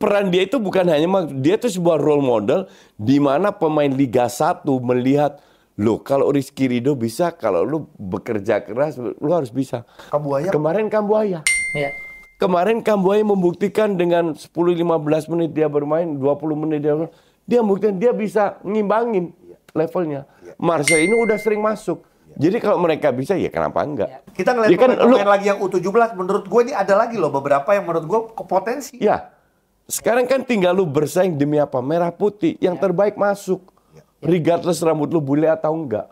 peran dia itu bukan hanya dia itu sebuah role model di mana pemain Liga 1 melihat loh, kalau Rizky Ridho bisa, kalau lu bekerja keras, lu harus bisa. Kemarin Kambuaya. Kemarin Kambuaya membuktikan dengan 10-15 menit dia bermain, 20 menit dia membuktikan dia bisa ngimbangin levelnya. Marcel ini udah sering masuk. Jadi kalau mereka bisa, ya kenapa enggak? Kita ngeliat pemain lagi yang U17, menurut gue ini ada lagi loh beberapa yang menurut gue potensi. Ya, sekarang kan tinggal lu bersaing demi apa? Merah putih, yang terbaik masuk. Regardless rambut lu bule atau enggak.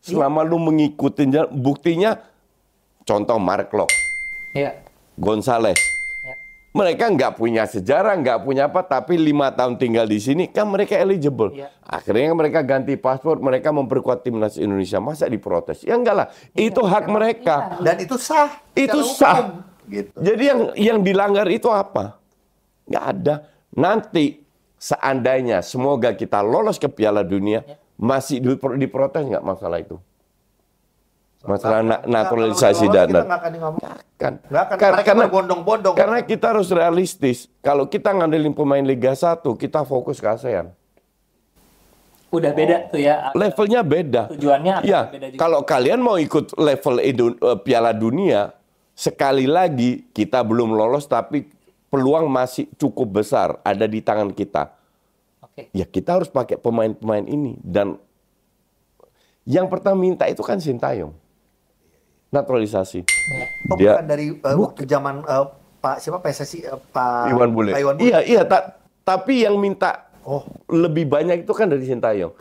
Selama lu mengikutin, buktinya, contoh Mark Locke, Gonzales. Mereka nggak punya sejarah, nggak punya apa, tapi 5 tahun tinggal di sini, kan mereka eligible. Akhirnya mereka ganti paspor, mereka memperkuat timnas Indonesia. Masa diprotes? Ya enggak lah, itu hak mereka. Dan itu sah. Itu sah. Gitu. Jadi yang dilanggar itu apa? Nggak ada. Nanti seandainya, semoga kita lolos ke Piala Dunia, masih diprotes nggak masalah itu? Masalah naturalisasi dan karena kita harus realistis. Kalau kita ngandelin pemain Liga 1, kita fokus ke ASEAN. Udah beda tuh ya. Levelnya beda. Tujuannya ya, beda juga. Kalau kalian mau ikut level Piala Dunia, sekali lagi kita belum lolos, tapi peluang masih cukup besar ada di tangan kita. Ya kita harus pakai pemain-pemain ini. Dan yang pertama minta itu kan Sintayong. Naturalisasi. Dia bukan dari waktu zaman Pak siapa PSSI Pak Iwan Bule. Iya, tapi yang minta lebih banyak itu kan dari Sintayong.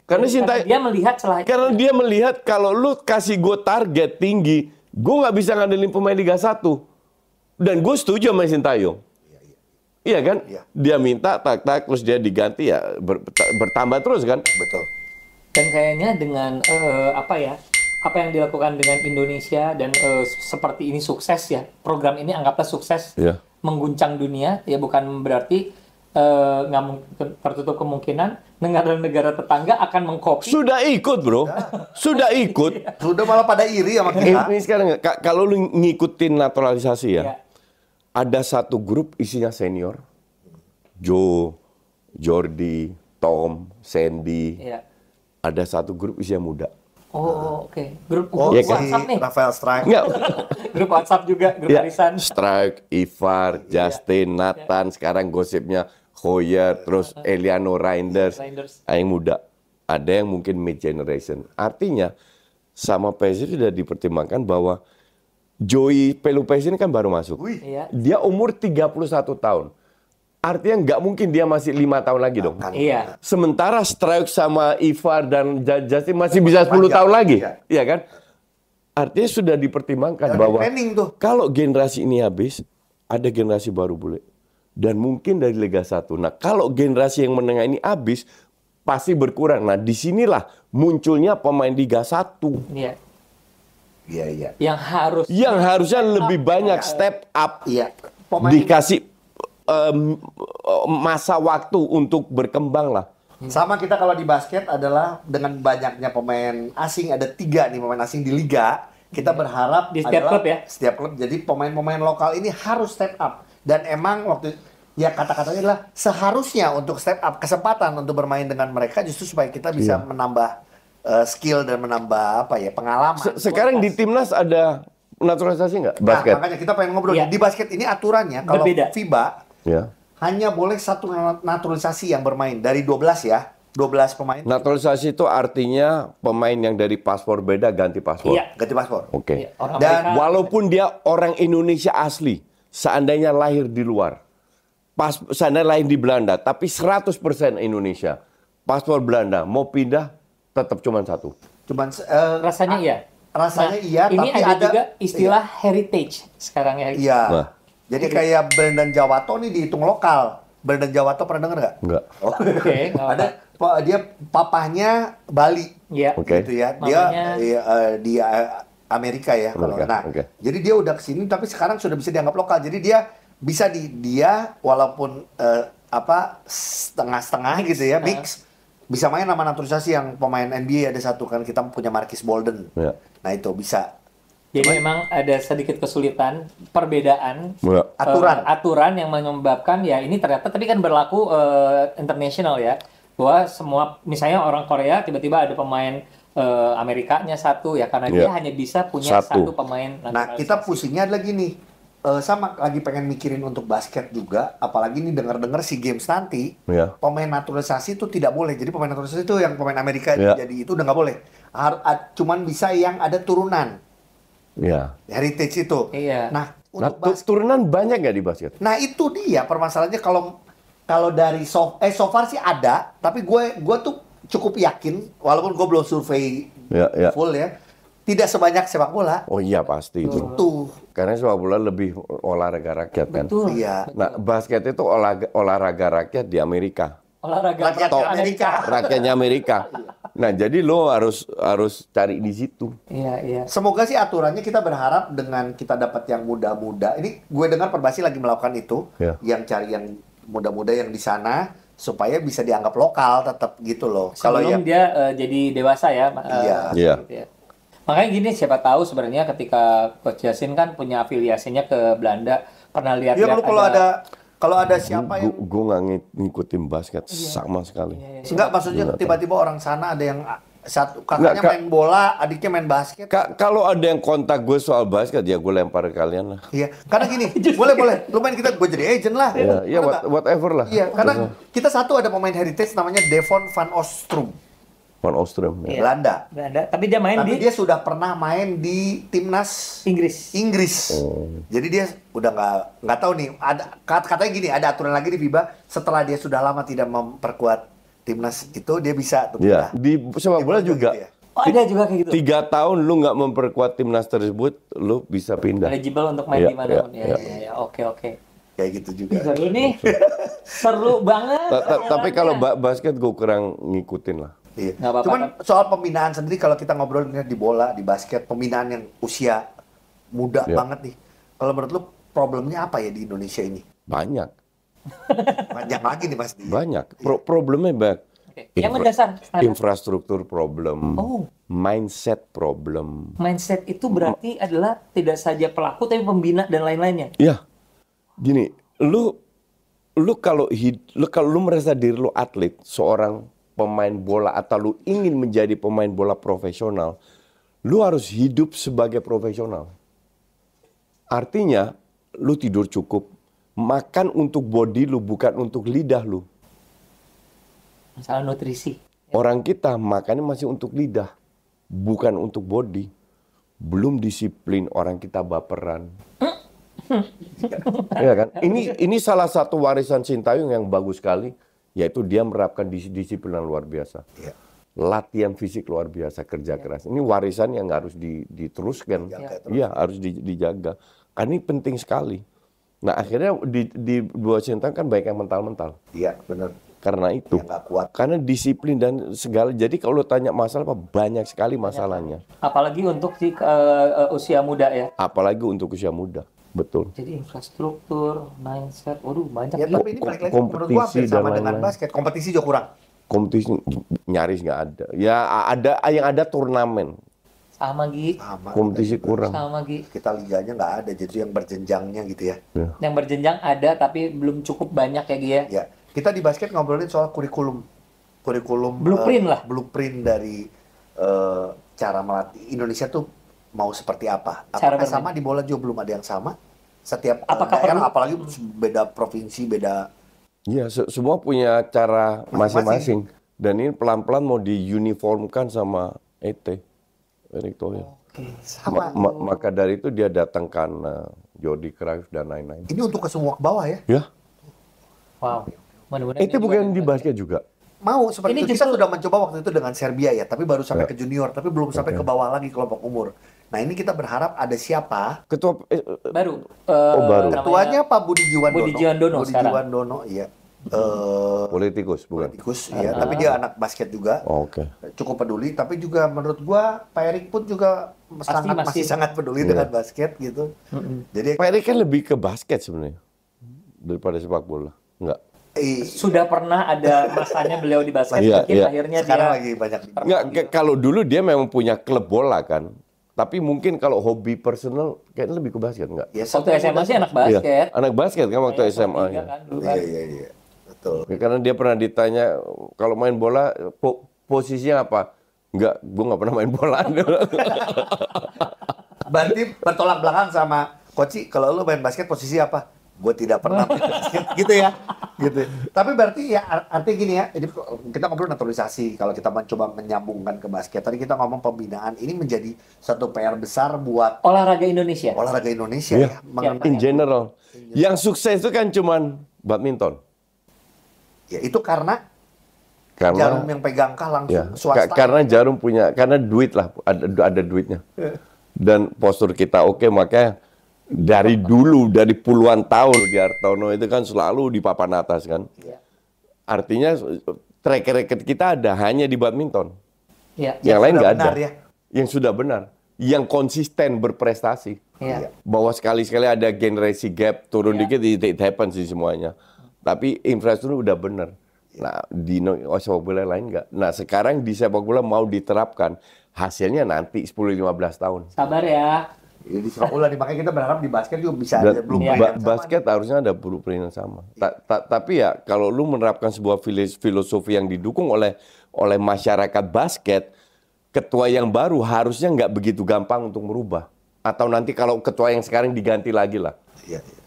Karena Sintayong dia melihat karena dia melihat kalau lu kasih gue target tinggi, gue nggak bisa ngandelin pemain Liga 1. Dan gue setuju sama Sintayong. Iya kan? Dia minta tak terus dia diganti ya bertambah terus kan? Betul. Dan kayaknya dengan apa yang dilakukan dengan Indonesia dan seperti ini sukses ya, program ini anggaplah sukses, mengguncang dunia ya, bukan berarti nggak tertutup kemungkinan negara-negara tetangga akan mengkopi. Sudah ikut bro, sudah ikut, sudah malah pada iri sama kita. Ini sekarang kalau lu ngikutin naturalisasi ya, ada satu grup isinya senior, Joe, Jordi, Tom, Sandy, ada satu grup isinya muda. Oke. Grup WhatsApp nih. Rafael Strike. Grup WhatsApp juga, grup arisan. Strike, Ivar, Justin, Nathan, sekarang gosipnya Hoyer, terus Eliano Reinders. Yang muda. Ada yang mungkin mid generation. Artinya sama PSG sudah dipertimbangkan bahwa Joey Pelupes ini kan baru masuk. Dia umur 31 tahun. Artinya nggak mungkin dia masih 5 tahun lagi dong. Iya. Sementara Strike sama Ivar dan Justin masih bisa 10 tahun lagi. Iya kan? Artinya sudah dipertimbangkan bahwa kalau generasi ini habis, ada generasi baru boleh. Dan mungkin dari Liga 1. Nah kalau generasi yang menengah ini habis, pasti berkurang. Nah disinilah munculnya pemain Liga 1. Iya. Iya. Yang harusnya lebih banyak step up. Dikasih masa waktu untuk berkembang lah. Sama kita kalau di basket adalah dengan banyaknya pemain asing, ada 3 nih pemain asing di liga. Kita berharap di setiap klub ya. Setiap klub. Jadi pemain-pemain lokal ini harus step up. Dan emang waktu ya kata-katanya adalah seharusnya untuk step up, kesempatan untuk bermain dengan mereka justru supaya kita bisa menambah skill dan menambah pengalaman. Sekarang di timnas ada naturalisasi nggak basket? Nah, makanya kita pengen ngobrol di basket ini aturannya kalau FIBA hanya boleh 1 naturalisasi yang bermain dari 12 ya. 12 pemain. Naturalisasi itu artinya pemain yang dari paspor beda ganti paspor. Ganti paspor. Oke. Dan walaupun dia orang Indonesia asli, seandainya lahir di luar, seandainya lahir di Belanda, tapi 100% Indonesia, paspor Belanda mau pindah tetap cuma 1. Rasanya iya. Rasanya iya. Ini tapi ada juga istilah heritage sekarang ya. Iya. Jadi kayak Brendan Jawato nih dihitung lokal. Brendan Jawato pernah denger nggak? Enggak. Oke. Ada dia papahnya Bali. Gitu ya. Dia di Amerika ya. Jadi dia udah kesini tapi sekarang sudah bisa dianggap lokal. Jadi dia bisa dia walaupun setengah-setengah gitu ya, mix. Bisa main nama naturalisasi yang pemain NBA ada 1 kan, kita punya Marcus Bolden. Nah itu bisa. Jadi memang ada sedikit kesulitan perbedaan aturan yang menyebabkan ya ini ternyata tapi kan berlaku internasional ya, bahwa semua misalnya orang Korea tiba-tiba ada pemain Amerikanya 1 ya karena dia hanya bisa punya 1 pemain. Nah kita pusingnya lagi nih sama lagi pengen mikirin untuk basket juga, apalagi nih dengar-dengar si games nanti pemain naturalisasi itu tidak boleh. Jadi pemain naturalisasi itu yang pemain Amerika jadi itu udah nggak boleh. Cuman bisa yang ada turunan. Heritage itu. Nah, turunan banyak nggak di basket? Nah itu dia permasalahannya, kalau dari so far sih ada, tapi gue tuh cukup yakin walaupun gue belum survei full ya. Tidak sebanyak sepak bola. Oh iya pasti itu. Karena sepak bola lebih olahraga rakyat kan. Betul. Iya. Nah basket itu olahraga rakyat di Amerika. Olahraga rakyat Amerika. Rakyatnya Amerika. Nah jadi lo harus cari di situ. Iya. Semoga sih aturannya, kita berharap dengan kita dapat yang muda-muda. Ini gue dengar Perbasi lagi melakukan itu, yang cari yang muda-muda yang di sana supaya bisa dianggap lokal tetap gitu loh. Kalau yang dia jadi dewasa ya. Iya. Gitu ya. Makanya gini, siapa tahu sebenarnya ketika Coach Justin kan punya afiliasinya ke Belanda, pernah lihat lu kalau ada siapa yang gue nggak ngikutin basket sama sekali. Enggak, maksudnya tiba-tiba orang sana ada yang satu kakaknya main bola, adiknya main basket. Kalau ada yang kontak gue soal basket ya gue lempar ke kalian lah. Iya, karena gini, boleh, lumayan gue jadi agent lah. Iya, whatever lah. Iya, karena kita satu ada pemain heritage namanya Devon van Ostrom. Van Ostrom, Belanda. Tapi dia dia sudah pernah main di timnas Inggris. Jadi dia udah nggak tahu nih. Katanya gini, ada aturan lagi di FIBA, setelah dia sudah lama tidak memperkuat timnas itu, dia bisa tuh. Iya, di sepak bola juga. Gitu ya. Oh, ada juga kayak gitu. 3 tahun lu nggak memperkuat timnas tersebut, lu bisa pindah. Eligible untuk main di mana pun. Ya. Oke. Kayak gitu juga. Seru nih. Seru banget. Tapi kalau basket gue kurang ngikutin lah. Iya. Cuman soal pembinaan sendiri, kalau kita ngobrol di bola, di basket, pembinaan yang usia muda banget nih. Kalau menurut lu problemnya apa ya di Indonesia ini? Banyak. Banyak lagi nih Mas. Banyak. Problemnya banyak. Yang mendasar. Infrastruktur problem. Mindset problem. Mindset itu berarti adalah tidak saja pelaku tapi pembina dan lain-lainnya. Iya. Gini, lu kalau lu merasa diri lu atlet, seorang pemain bola, atau lu ingin menjadi pemain bola profesional, lu harus hidup sebagai profesional. Artinya, lu tidur cukup, makan untuk body lu, bukan untuk lidah lu. Masalah nutrisi. Orang kita makannya masih untuk lidah, bukan untuk body. Belum disiplin, orang kita baperan. Iya kan? Ini salah satu warisan Sintayong yang bagus sekali. Yaitu dia menerapkan disiplin yang luar biasa. Latihan fisik luar biasa, kerja keras. Ini warisan yang harus diteruskan. Iya, harus dijaga. Karena ini penting sekali. Nah, akhirnya di dua Sintayong kan banyak yang mental-mental. Iya, benar. Karena itu. Kuat. Karena disiplin dan segala. Jadi kalau tanya masalah, banyak sekali masalahnya. Apalagi untuk usia muda ya. Apalagi untuk usia muda. Betul. Jadi infrastruktur, mindset, banyak. Ya, tapi ini balik lagi menurut gua hampir sama dengan basket. Kompetisi juga kurang. Kompetisi nyaris nggak ada. Ya yang ada turnamen. Sama Gi. Kompetisi kurang. Sama Gi. Kita liganya nggak ada, jadi yang berjenjangnya gitu ya. Yang berjenjang ada, tapi belum cukup banyak ya Gi ya. Ya, kita di basket ngobrolin soal kurikulum. Blueprint dari cara melatih Indonesia tuh mau seperti apa? Apakah sama di bola juga belum ada yang sama? Setiap daerah, apalagi beda provinsi, beda. Iya, semua punya cara masing-masing. Dan ini pelan-pelan mau diuniformkan sama Erick Thohir. Sama. Maka dari itu dia datangkan Jordi Cruyff dan lain-lain. Ini untuk ke semua ke bawah ya? Ya. Wow. Itu bukan di basket juga. Mau seperti itu. Kita sudah mencoba waktu itu dengan Serbia ya, tapi baru sampai ke junior, tapi belum sampai ke bawah lagi kelompok umur. Nah, ini kita berharap ada siapa? Ketua baru. Baru. Ketuanya Pak Budi Jiwandono. Budi Jiwandono, iya. Politikus, bukan? Politikus, iya. Tapi dia anak basket juga. Oke. Cukup peduli, tapi juga menurut gua Pak Erick pun juga masih sangat peduli dengan basket gitu. Jadi Pak Erick kan lebih ke basket sebenarnya daripada sepak bola. Enggak. Sudah pernah ada masanya beliau di basket, akhirnya sekarang dia lagi banyak. Enggak, kalau dulu dia memang punya klub bola kan. Tapi mungkin kalau hobi personal kayaknya lebih ke basket enggak? Ya, waktu SMA sih anak basket. Iya, anak basket kan waktu SMA. Iya. Betul. Karena dia pernah ditanya kalau main bola posisinya apa? Enggak, gua nggak pernah main bola. Berarti bertolak belakang sama Coach, kalau lu main basket posisi apa? Gue tidak pernah main basket, gitu ya. Gitu. Tapi berarti ya artinya gini ya, ini kita ngobrol naturalisasi, kalau kita mencoba menyambungkan ke basket. Tadi kita ngomong pembinaan, ini menjadi satu PR besar buat olahraga Indonesia. Olahraga Indonesia ya. In general. Yang sukses itu kan cuman badminton. Ya itu karena Jarum yang pegang langsung swasta. Karena Jarum punya, karena duit lah, ada duitnya. Dan postur kita oke, makanya dari dulu, dari puluhan tahun di Hartono itu kan selalu di papan atas kan. Artinya track record kita ada hanya di badminton. Yang lain nggak ada. Yang sudah benar. Yang konsisten berprestasi. Bahwa sekali-sekali ada generasi gap, turun dikit, it happens sih semuanya. Tapi infrastruktur udah benar. Nah, di sepak bola lain enggak. Nah, sekarang di sepak bola mau diterapkan. Hasilnya nanti 10-15 tahun. Sabar ya. Di sepak bola, makanya kita berharap di basket juga bisa ada blueprint basket harusnya ada blueprint yang sama. Tapi ya, kalau lu menerapkan sebuah filosofi yang didukung oleh masyarakat basket, ketua yang baru harusnya nggak begitu gampang untuk merubah. Atau nanti kalau ketua yang sekarang diganti lagi lah.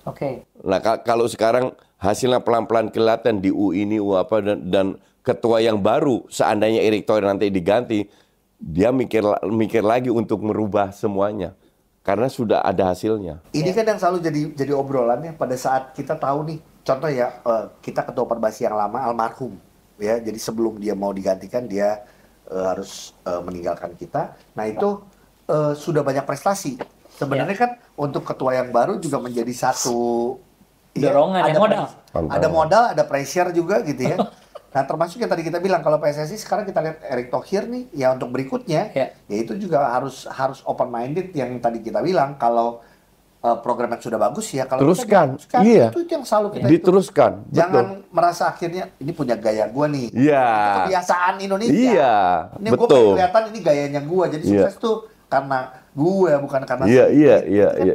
Oke. Nah, kalau sekarang hasilnya pelan-pelan kelihatan di U ini, U apa, dan ketua yang baru, seandainya Erick Thohir nanti diganti, dia mikir lagi untuk merubah semuanya. Karena sudah ada hasilnya. Ini kan yang selalu jadi obrolannya pada saat kita tahu nih, contoh ya, kita ketua Perbasi yang lama, almarhum. Ya, jadi sebelum dia mau digantikan, dia harus meninggalkan kita. Nah itu sudah banyak prestasi. Sebenarnya kan untuk ketua yang baru juga menjadi satu dorongan, ada modal, ada pressure juga gitu ya. Nah termasuk yang tadi kita bilang kalau PSSI sekarang kita lihat Erick Thohir nih, ya untuk berikutnya, ya itu juga harus open minded yang tadi kita bilang kalau program yang sudah bagus ya kalau teruskan, itu yang selalu kita diteruskan. Jangan merasa akhirnya ini punya gaya gua nih, kebiasaan Indonesia. Iya, ini gue kelihatan ini gayanya gua, jadi sukses tuh karena gue bukan karena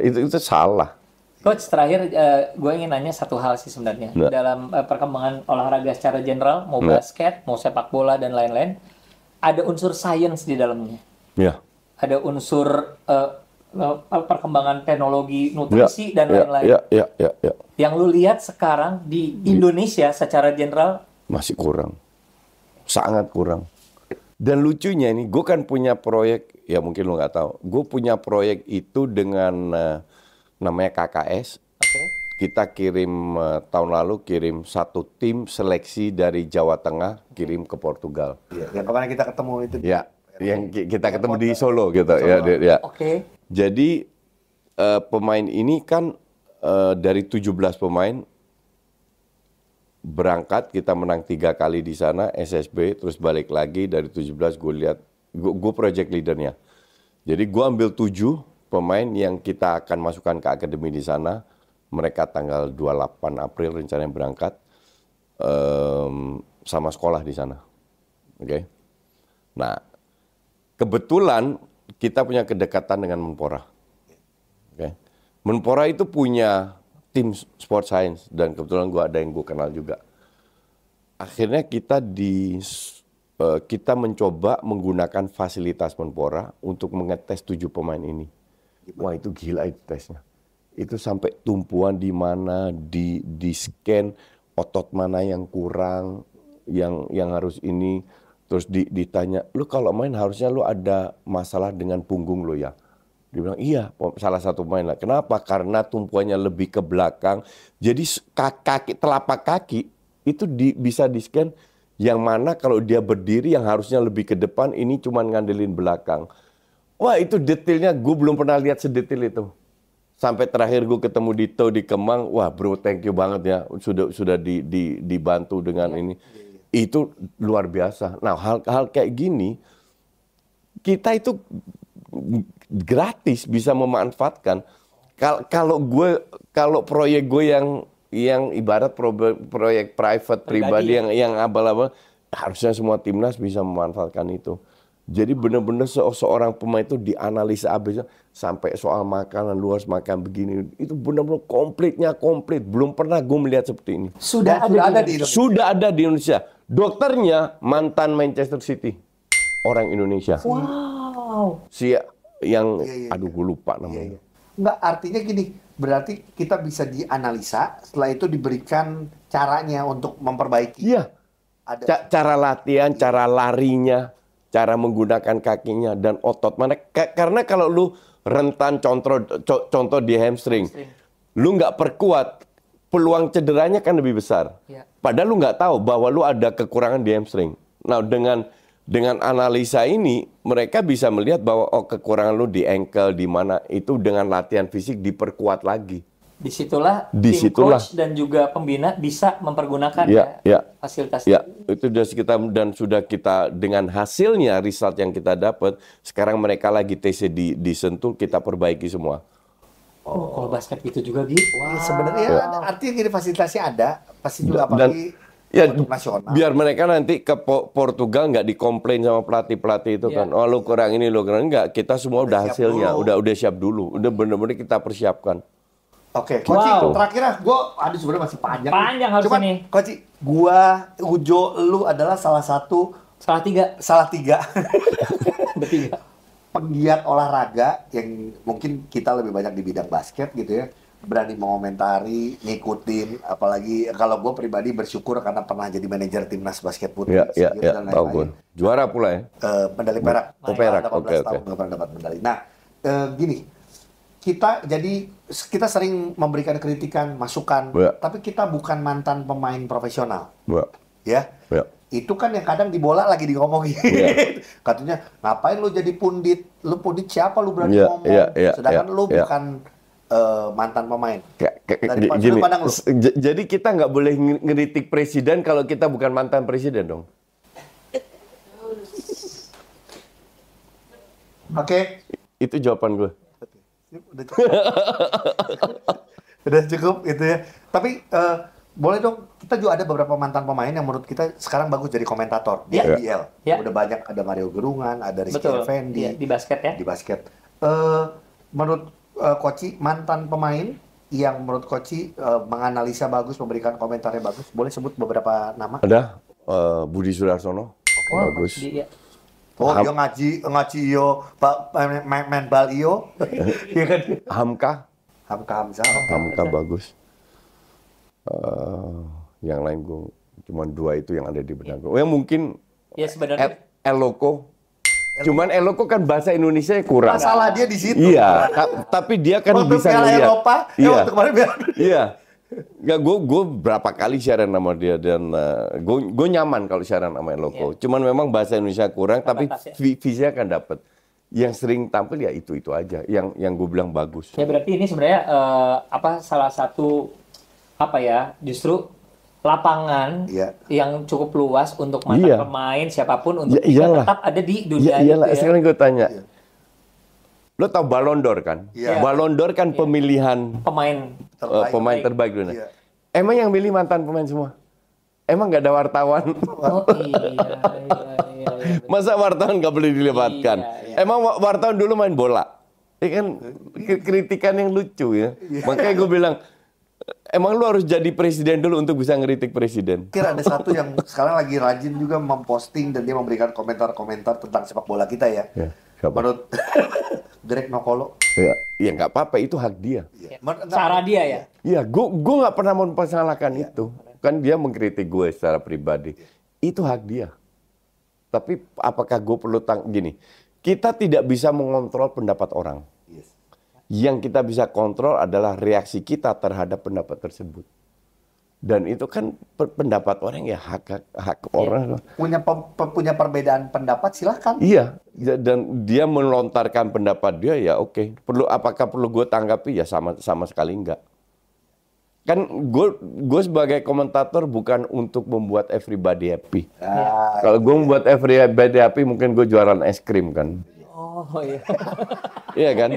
itu salah. Coach, terakhir gue ingin nanya satu hal sih sebenarnya. Dalam perkembangan olahraga secara general, mau basket, mau sepak bola, dan lain-lain, ada unsur sains di dalamnya. Ada unsur perkembangan teknologi, nutrisi, dan lain-lain. Yang lu lihat sekarang di Indonesia secara general? Masih kurang. Sangat kurang. Dan lucunya nih, gue kan punya proyek, ya mungkin lu nggak tahu, gue punya proyek itu dengan namanya KKS. Kita kirim tahun lalu satu tim seleksi dari Jawa Tengah kirim ke Portugal. Yang kemarin kita ketemu itu. Ya, yang kita ketemu di Solo gitu. Ya. Jadi pemain ini kan dari 17 pemain berangkat, kita menang 3 kali di sana SSB, terus balik lagi dari 17 gue lihat, gue project leadernya. Jadi gue ambil 7 pemain yang kita akan masukkan ke akademi di sana. Mereka tanggal 28 April rencananya berangkat sama sekolah di sana. Oke. Nah, kebetulan kita punya kedekatan dengan Menpora. Oke. Menpora itu punya tim sport science dan kebetulan ada yang gue kenal juga. Akhirnya kita mencoba menggunakan fasilitas Menpora untuk mengetes 7 pemain ini. Wah itu gila itu tesnya. Itu sampai tumpuan di mana, di scan otot mana yang kurang, yang harus ini. Terus ditanya, lu kalau main harusnya lu ada masalah dengan punggung lu ya. Dia bilang, iya, salah satu pemain lah. Kenapa? Karena tumpuannya lebih ke belakang. Jadi telapak kaki itu bisa di scan. Yang mana kalau dia berdiri yang harusnya lebih ke depan, ini cuma ngandelin belakang. Wah itu detailnya gue belum pernah lihat sedetail itu. Sampai terakhir gue ketemu Dito di Kemang, wah bro thank you banget ya sudah dibantu dengan ini. Itu luar biasa. Nah hal kayak gini kita itu gratis bisa memanfaatkan. Kalau proyek gue yang ibarat proyek private pribadi yang abal-abal, harusnya semua timnas bisa memanfaatkan itu. Jadi benar-benar seorang pemain itu dianalisa abisnya sampai soal makanan, lu harus makan begini. Itu benar-benar komplit. Belum pernah gue melihat seperti ini. Sudah ada di Indonesia. Dokternya mantan Manchester City. Orang Indonesia. Wow. Aduh gue lupa namanya. Enggak, artinya gini, berarti kita bisa dianalisa, setelah itu diberikan caranya untuk memperbaiki. Iya. Cara latihan, cara larinya, cara menggunakan kakinya dan otot mana. Karena kalau lu rentan contoh di hamstring, lu nggak perkuat, peluang cederanya kan lebih besar. Padahal lu nggak tahu bahwa lu ada kekurangan di hamstring. Nah, dengan analisa ini, mereka bisa melihat bahwa kekurangan lu di ankle, di mana itu dengan latihan fisik diperkuat lagi. Disitulah tim coach dan juga pembina bisa mempergunakan fasilitas. Ya, itu sudah kita dengan hasilnya, result yang kita dapat, sekarang mereka lagi TC di Sentul, kita perbaiki semua. Kalau basket itu juga gitu. Sebenarnya artinya gini, fasilitasnya ada, pasti juga apalagi. Biar mereka nanti ke Portugal nggak dikomplain sama pelatih itu kan. Oh, lu kurang ini, lu kurang enggak. Kita semua udah hasilnya, udah siap dulu. Udah bener-bener kita persiapkan. Oke, Coach, terakhir sebenarnya masih panjang. Panjang harus ini. Coach, Ujo, lu adalah salah tiga. Bertiga. Penggiat olahraga yang mungkin kita lebih banyak di bidang basket gitu ya. Berani mengomentari, ngikutin, apalagi kalau gue pribadi bersyukur karena pernah jadi manajer timnas basket putri. Dan lain-lain. Juara pula ya? Medali perak. Perak, 18 tahun nggak pernah dapat medali. Nah, gini, kita sering memberikan kritikan, masukan, tapi kita bukan mantan pemain profesional. Ya. Itu kan yang kadang di bola lagi ngomongin. Katanya, ngapain lu jadi pundit? Lu pundit siapa lu berani ngomong? Sedangkan lu bukan mantan pemain. Gini, jadi kita nggak boleh ngeritik presiden kalau kita bukan mantan presiden dong. Oke. Itu jawaban gue. Udah cukup gitu ya. Tapi boleh dong, kita juga ada beberapa mantan pemain yang menurut kita sekarang bagus jadi komentator di IBL. Udah banyak, ada Mario Gerungan, ada Rizky Effendi. Di basket ya. Di basket. Menurut Koci, mantan pemain yang menurut Koci menganalisa bagus, memberikan komentarnya bagus, boleh sebut beberapa nama? Ada Budi Sudarsono, bagus. Dia ngaji yo, Pak Menbal iyo. Hamka Hamzah, bagus. Yang lain gue cuma 2 itu yang ada di benak gue. Yang mungkin sebenarnya Eloko. Cuman Eloko kan bahasa Indonesia kurang. Masalah dia di situ. Iya, tapi dia kan waktu bisa ngeliat. Eropa, waktu kemarin Iya. Nggak, gue berapa kali siaran sama dia dan gue nyaman kalau siaran sama Eloko. Cuman memang bahasa Indonesia kurang, tapi visinya kan dapat. Yang sering tampil ya itu aja. Yang gue bilang bagus. Ya berarti ini sebenarnya salah satu justru lapangan yang cukup luas untuk mantan pemain siapapun untuk tetap ada di dunia itu ya. Sekarang gue tanya, lo tau Ballon d'Or kan? Ballon d'Or kan pemilihan pemain terbaik dunia. Emang yang milih mantan pemain semua? Emang nggak ada wartawan? Iya. Masa wartawan nggak boleh dilibatkan? Emang wartawan dulu main bola? Ini kan kritikan yang lucu ya. Makanya gue bilang, emang lu harus jadi presiden dulu untuk bisa ngeritik presiden. Kira ada satu yang sekarang lagi rajin juga memposting dan dia memberikan komentar-komentar tentang sepak bola kita ya. Menurut Greg Nokolo. Ya nggak apa-apa, itu hak dia. Cara dia ya. Iya, gue nggak pernah mempersalahkan itu. Kan dia mengkritik gue secara pribadi. Itu hak dia. Tapi apakah gue perlu gini? Kita tidak bisa mengontrol pendapat orang. Yang kita bisa kontrol adalah reaksi kita terhadap pendapat tersebut. Dan itu kan pendapat orang ya hak orang. Punya perbedaan pendapat silahkan. Iya, dan dia melontarkan pendapat dia ya oke. Apakah perlu gue tanggapi? Ya sama sekali enggak. Kan gue sebagai komentator bukan untuk membuat everybody happy. Kalau gue membuat everybody happy mungkin gue jualan es krim kan. Oh iya. Iya kan?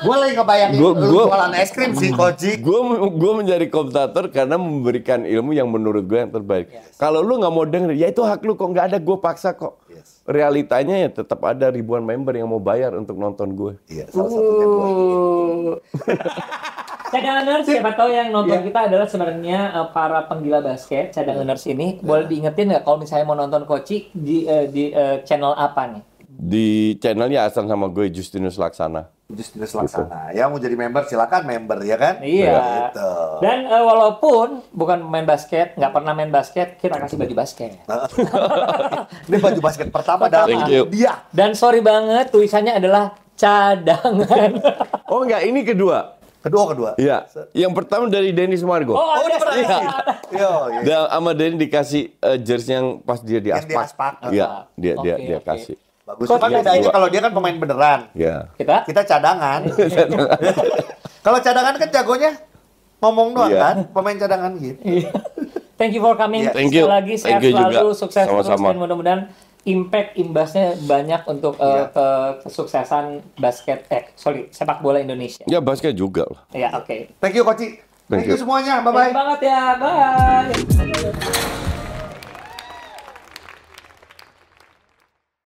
Gue lagi ngebayangin jualan es krim sih, Koji. Gue menjadi komentator karena memberikan ilmu yang menurut gue yang terbaik. Kalau lu nggak mau denger, ya itu hak lu kok, nggak ada gue paksa kok. Realitanya ya tetap ada ribuan member yang mau bayar untuk nonton gue. Iya, salah satunya gue. Cadanganers, siapa tahu yang nonton kita adalah sebenarnya para penggila basket. Cadanganers ini boleh diingetin nggak kalau misalnya mau nonton Koci di channel apa nih? Di channelnya Hasan sama gue, Justinus Laksana. Justinus Laksana. Gitu. Ya mau jadi member silakan member ya kan? Iya. Gitu. Dan walaupun bukan main basket, nggak pernah main basket, kita kasih baju basket. Ini baju basket pertama dari dia. Dan sorry banget tulisannya adalah cadangan. Oh enggak, ini kedua. Kedua. Iya. Yang pertama dari Denny Sumargo. Oh, dia pernah. Iya. Dan sama Denny dikasih jersey yang pas dia di aspak. Iya, dia kasih. Bagus. Cuma bedanya kalau dia kan pemain beneran. Iya. Kita cadangan. Kalau cadangan kan jagonya ngomong doang kan, pemain cadangan gitu. Thank you for coming. Thank you. Sekali lagi sehat selalu, sukses terus, sama-sama. dan mudah-mudahan imbasnya banyak untuk kesuksesan sepak bola Indonesia. Ya basket juga lah. Ya, oke. Thank you Coach. Thank you semuanya. Bye bye. Terima banget ya. Bye.